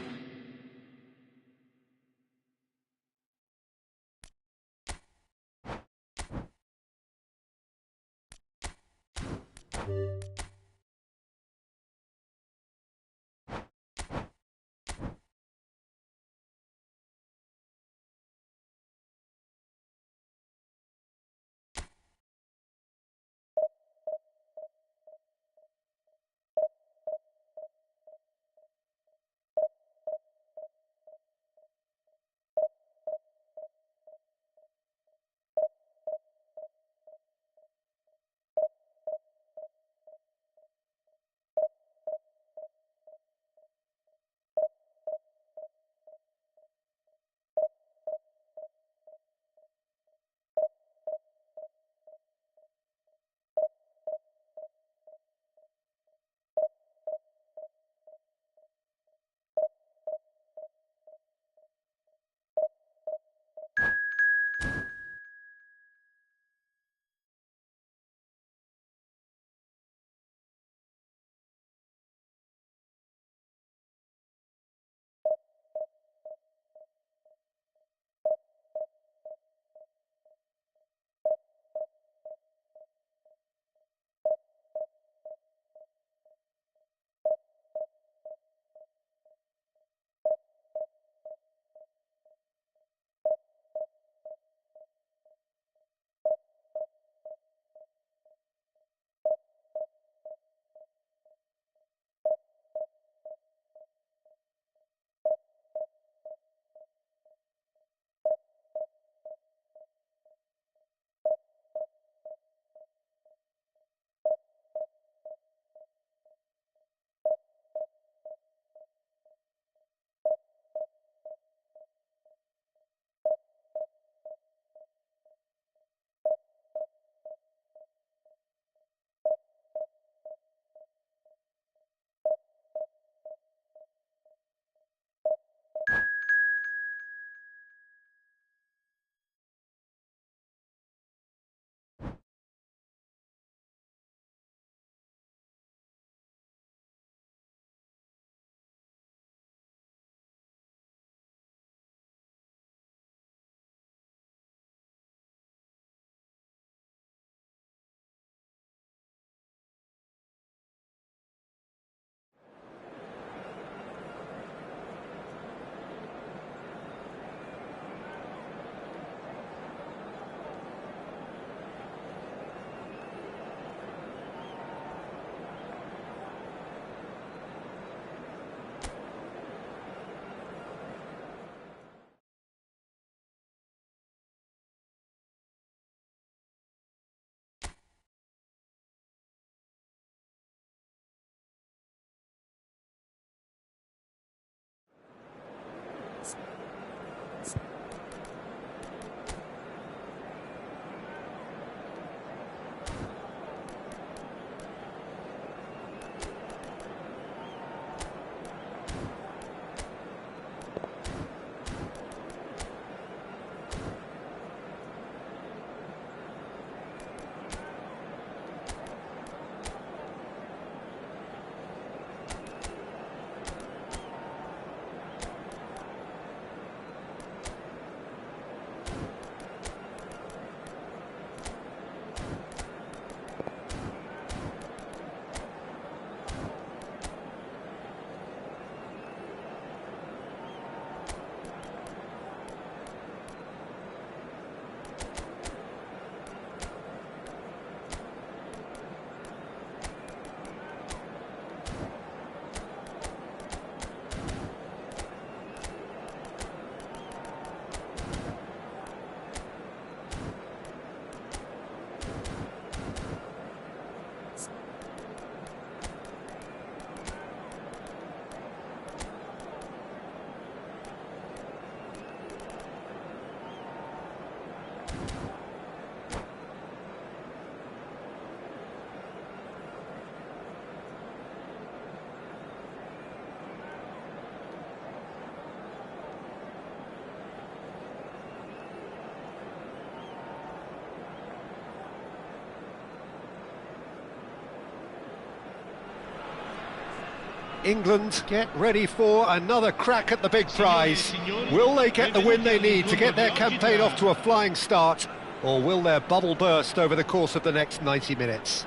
England get ready for another crack at the big prize. Will they get the win they need to get their campaign off to a flying start, or will their bubble burst over the course of the next 90 minutes?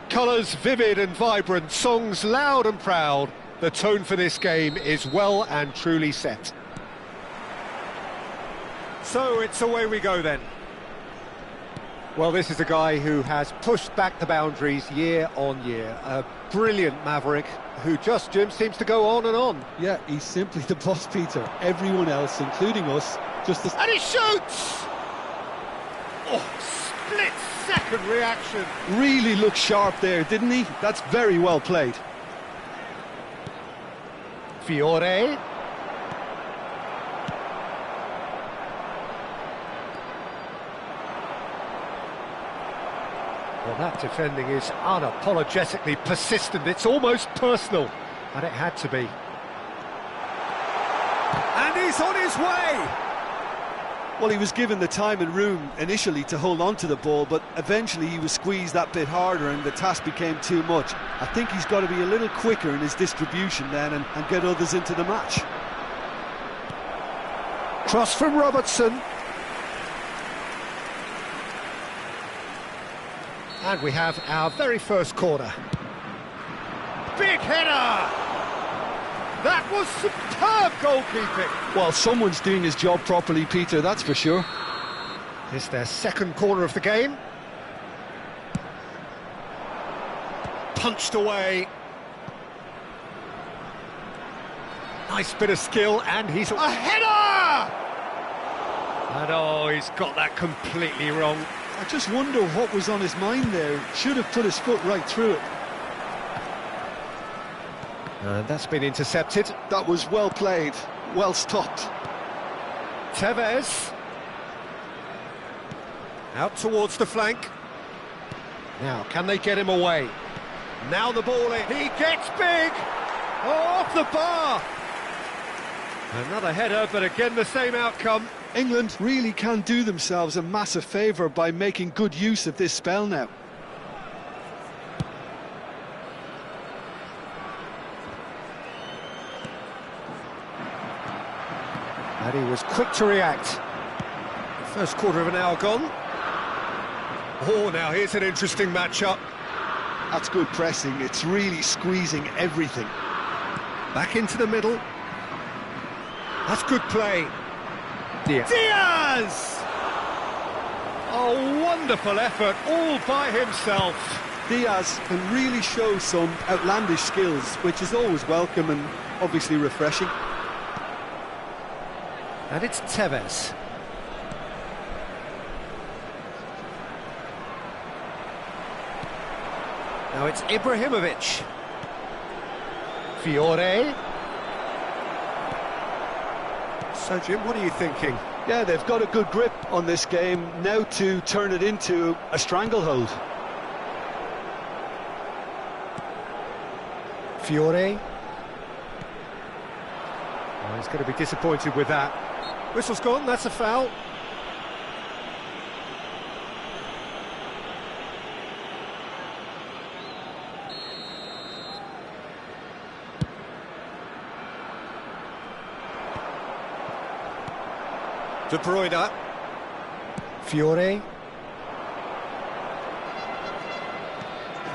Colours vivid and vibrant, songs loud and proud. The tone for this game is well and truly set. So it's away we go then. Well, this is a guy who has pushed back the boundaries year on year. A brilliant maverick who just, Jim, seems to go on and on. Yeah, he's simply the boss, Peter. Everyone else, including us, just as... And he shoots! Oh, split-second reaction. Really looked sharp there, didn't he? That's very well played. Fiore. Well, that defending is unapologetically persistent. It's almost personal, and it had to be. And he's on his way! Well, he was given the time and room initially to hold on to the ball, but eventually he was squeezed that bit harder and the task became too much. I think he's got to be a little quicker in his distribution then and get others into the match. Cross from Robertson. And we have our very first corner. Big header! That was superb goalkeeping! Well, someone's doing his job properly, Peter, that's for sure. It's their second corner of the game. Punched away. Nice bit of skill, and he's... A header! And oh, he's got that completely wrong. I just wonder what was on his mind there. Should have put his foot right through it. And that's been intercepted. That was well played, well stopped. Tevez. Out towards the flank. Now, can they get him away? Now the ball in. He gets big! Oh, off the bar! Another header, but again the same outcome. England really can do themselves a massive favour by making good use of this spell now. And he was quick to react. First quarter of an hour gone. Oh, now here's an interesting matchup. That's good pressing, it's really squeezing everything. Back into the middle. That's good play. Diaz! A wonderful effort, all by himself. Diaz can really show some outlandish skills, which is always welcome and obviously refreshing. And it's Tevez. Now it's Ibrahimovic. Fiore. So, Jim, what are you thinking? Yeah, they've got a good grip on this game, now to turn it into a stranglehold. Fiore. Oh, he's going to be disappointed with that. Whistle's gone, that's a foul. De Bruyne. Fiore.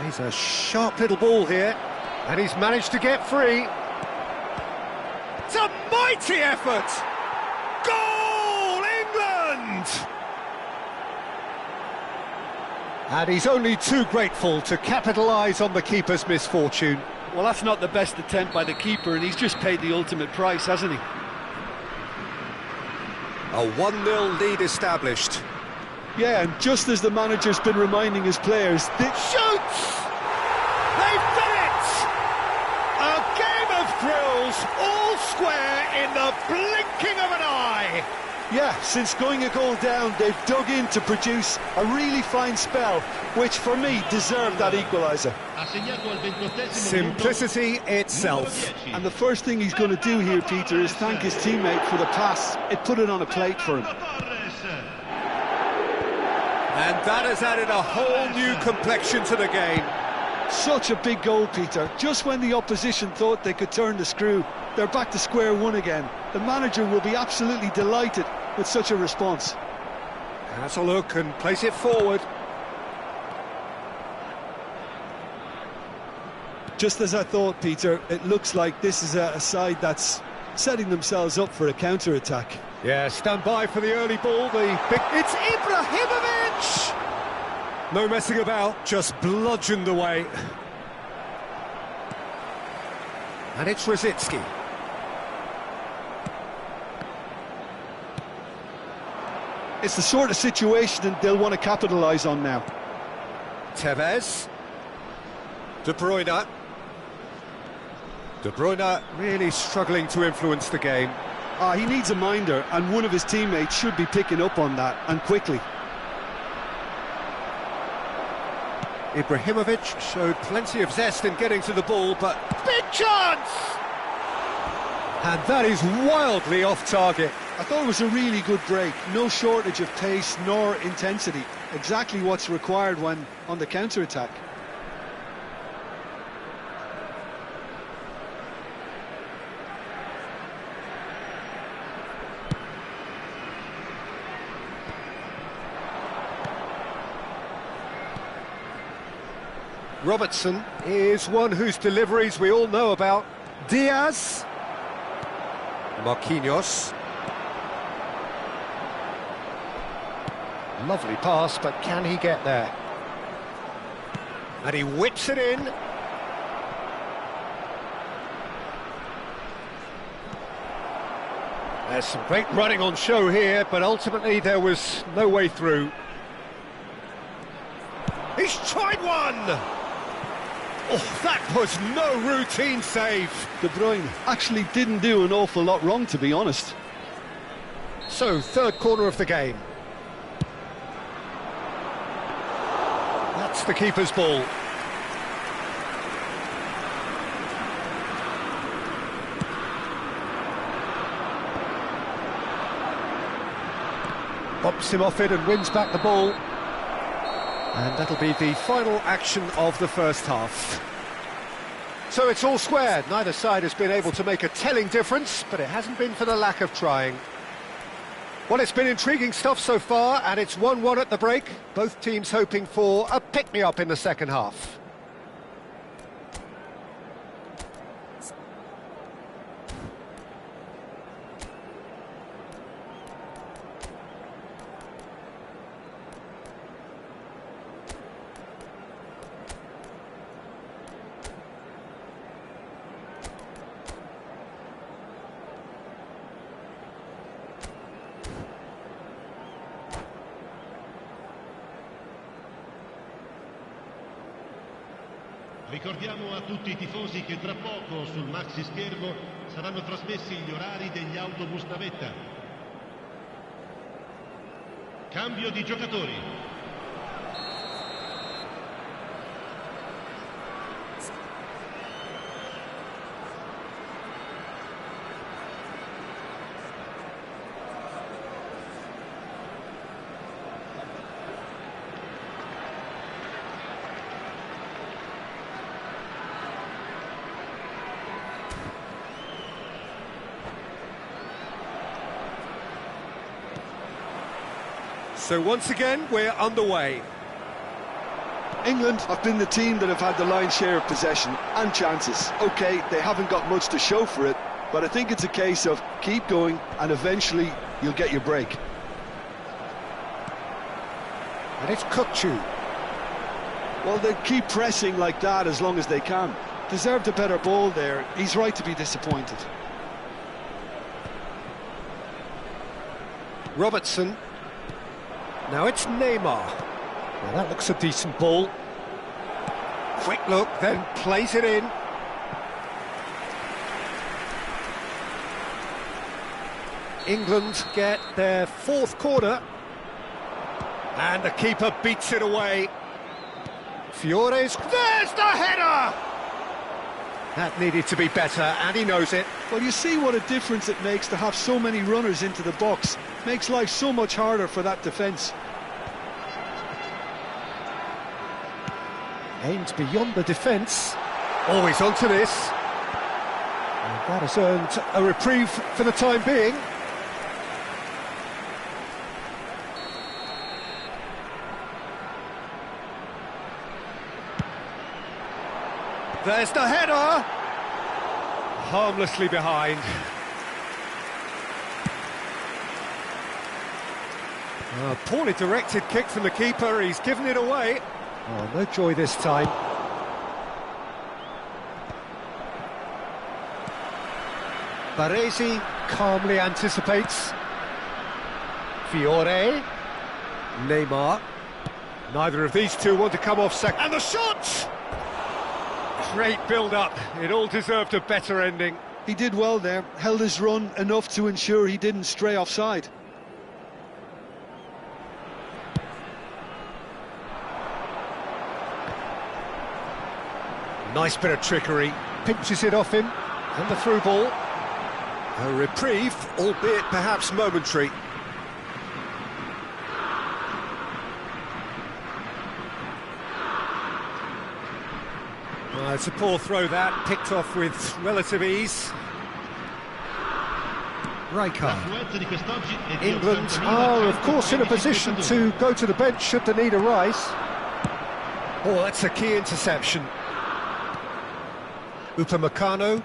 He's a sharp little ball here, and he's managed to get free. It's a mighty effort! Goal, England! And he's only too grateful to capitalise on the keeper's misfortune. Well, that's not the best attempt by the keeper, and he's just paid the ultimate price, hasn't he? A 1-0 lead established. Yeah, and just as the manager's been reminding his players... Shoots! They've done it! A game of thrills, all square in the blinking of an eye! Yeah, since going a goal down, they've dug in to produce a really fine spell, which for me deserved that equaliser. Simplicity itself. And the first thing he's going to do here, Peter, is thank his teammate for the pass. It put it on a plate for him. And that has added a whole new complexion to the game. Such a big goal, Peter. Just when the opposition thought they could turn the screw, they're back to square one again. The manager will be absolutely delighted with such a response. Has a look and plays it forward. Just as I thought, Peter, it looks like this is a side that's setting themselves up for a counter-attack. Yeah, stand by for the early ball. It's Ibrahimovic! No messing about, just bludgeoned away. And it's Rosicky. It's the sort of situation that they'll want to capitalise on now. Tevez. De Bruyne. De Bruyne really struggling to influence the game. He needs a minder, and one of his teammates should be picking up on that, and quickly. Ibrahimovic showed plenty of zest in getting to the ball, but big chance! And that is wildly off target. I thought it was a really good break. No shortage of pace nor intensity. Exactly what's required when on the counter-attack. Robertson is one whose deliveries we all know about. Diaz. Marquinhos. Lovely pass, but can he get there? And he whips it in. There's some great running on show here, but ultimately there was no way through. He's tried one! Oh, that was no routine save. De Bruyne actually didn't do an awful lot wrong, to be honest. So, third corner of the game. That's the keeper's ball. Bumps him off it and wins back the ball. And that'll be the final action of the first half. So it's all square. Neither side has been able to make a telling difference, but it hasn't been for the lack of trying. Well, it's been intriguing stuff so far, and it's 1-1 at the break. Both teams hoping for a pick-me-up in the second half. Ricordiamo a tutti i tifosi che tra poco sul maxi schermo Saranno trasmessi gli orari degli autobus navetta. Cambio di giocatori. So once again, we're underway. England have been the team that have had the lion's share of possession and chances. OK, they haven't got much to show for it, but I think it's a case of keep going and eventually you'll get your break. And it's Kukçu. Well, they keep pressing like that as long as they can. Deserved a better ball there. He's right to be disappointed. Robertson. Now it's Neymar. Well, that looks a decent ball. Quick look, then plays it in. England get their fourth corner. And the keeper beats it away. Fiore's... There's the header! That needed to be better, and he knows it. Well, you see what a difference it makes to have so many runners into the box. Makes life so much harder for that defence. Aimed beyond the defence. Always onto this. And that has earned a reprieve for the time being. There's the header! Harmlessly behind. Poorly directed kick from the keeper, he's given it away. Oh, no joy this time. Baresi calmly anticipates. Fiore. Neymar. Neither of these two want to come off second. And the shot! Great build-up. It all deserved a better ending. He did well there, held his run enough to ensure he didn't stray offside. Nice bit of trickery. Pinches it off him. And the through ball. A reprieve, albeit perhaps momentary. It's a poor throw that, picked off with relative ease. Rijkaard. England are, of course, in a position to go to the bench should the need arise. Oh, that's a key interception. Upamecano.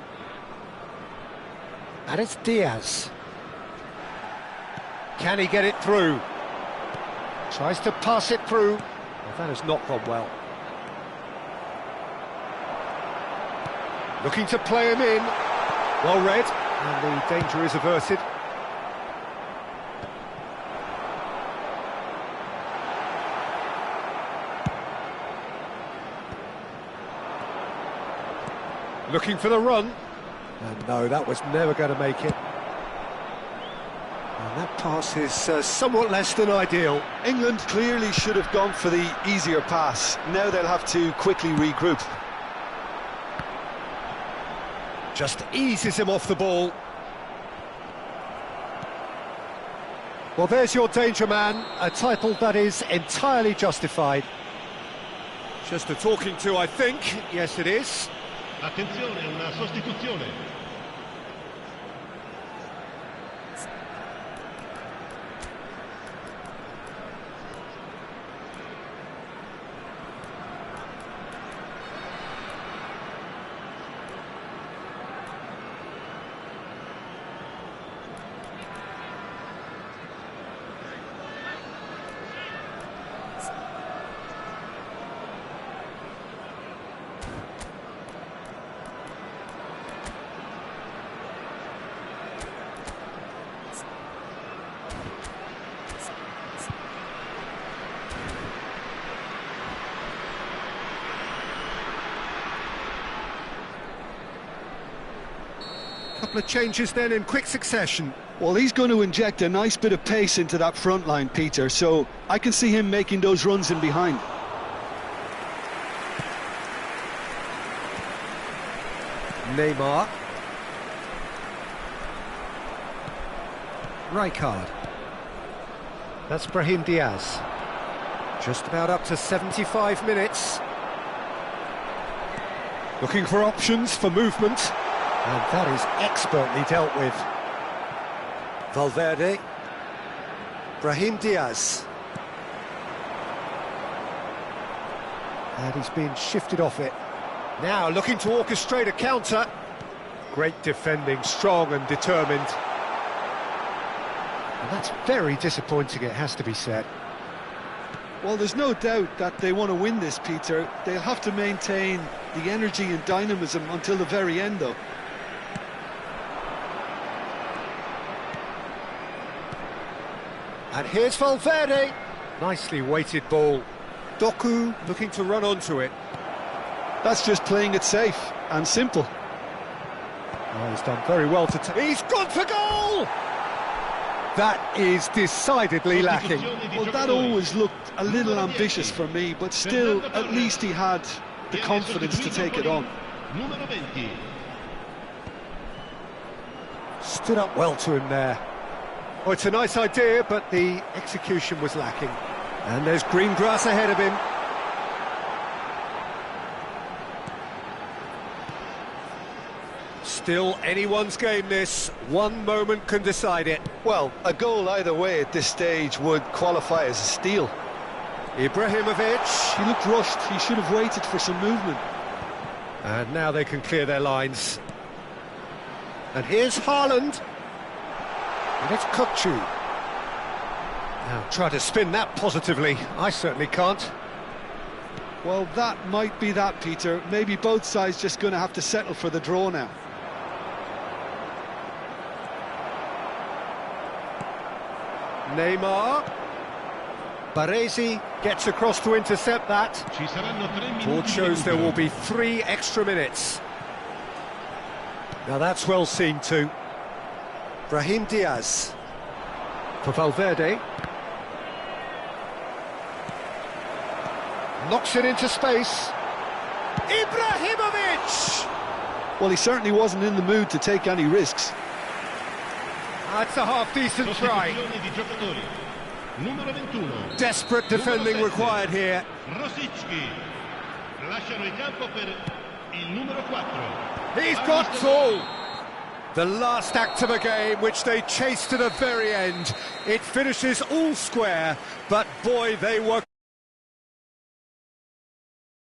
And it's Diaz. Can he get it through? Tries to pass it through. Well, that has not gone well. Looking to play him in. Well read, and the danger is averted. Looking for the run. And no, that was never going to make it. And that pass is somewhat less than ideal. England clearly should have gone for the easier pass. Now they'll have to quickly regroup. Just eases him off the ball. Well, there's your danger man, a title that is entirely justified. Just a talking to, I think. Yes, it is. Attenzione, una sostituzione. Couple of changes then in quick succession. Well, he's going to inject a nice bit of pace into that front line, Peter, so I can see him making those runs in behind. Neymar. Rijkaard. That's Brahim Diaz. Just about up to 75 minutes. Looking for options for movement. And that is expertly dealt with. Valverde. Brahim Diaz. And he's been shifted off it. Now looking to orchestrate a counter. Great defending, strong and determined. And that's very disappointing, it has to be said. Well, there's no doubt that they want to win this, Peter. They'll have to maintain the energy and dynamism until the very end, though. And here's Valverde. Nicely weighted ball. Doku looking to run onto it. That's just playing it safe and simple. Oh, he's done very well to take. He's gone for goal! That is decidedly lacking. Well, that always looked a little ambitious for me, but still, at least he had the confidence to take it on. Stood up well to him there. Oh, it's a nice idea, but the execution was lacking. And there's green grass ahead of him. Still anyone's game, this. One moment can decide it. Well, a goal either way at this stage would qualify as a steal. Ibrahimovic. He looked rushed. He should have waited for some movement. And now they can clear their lines. And here's Haaland. And it's Kukçu. Now try to spin that positively. I certainly can't. Well, that might be that, Peter. Maybe both sides just going to have to settle for the draw now. Neymar. Baresi gets across to intercept that. Board shows there will be 3 extra minutes. Now that's well seen too. Brahim Diaz. For Valverde. Knocks it into space. Ibrahimovic! Well, he certainly wasn't in the mood to take any risks. That's a half-decent try. Desperate defending required here. He's got two. The last act of a game, which they chased to the very end. It finishes all square, but boy, they were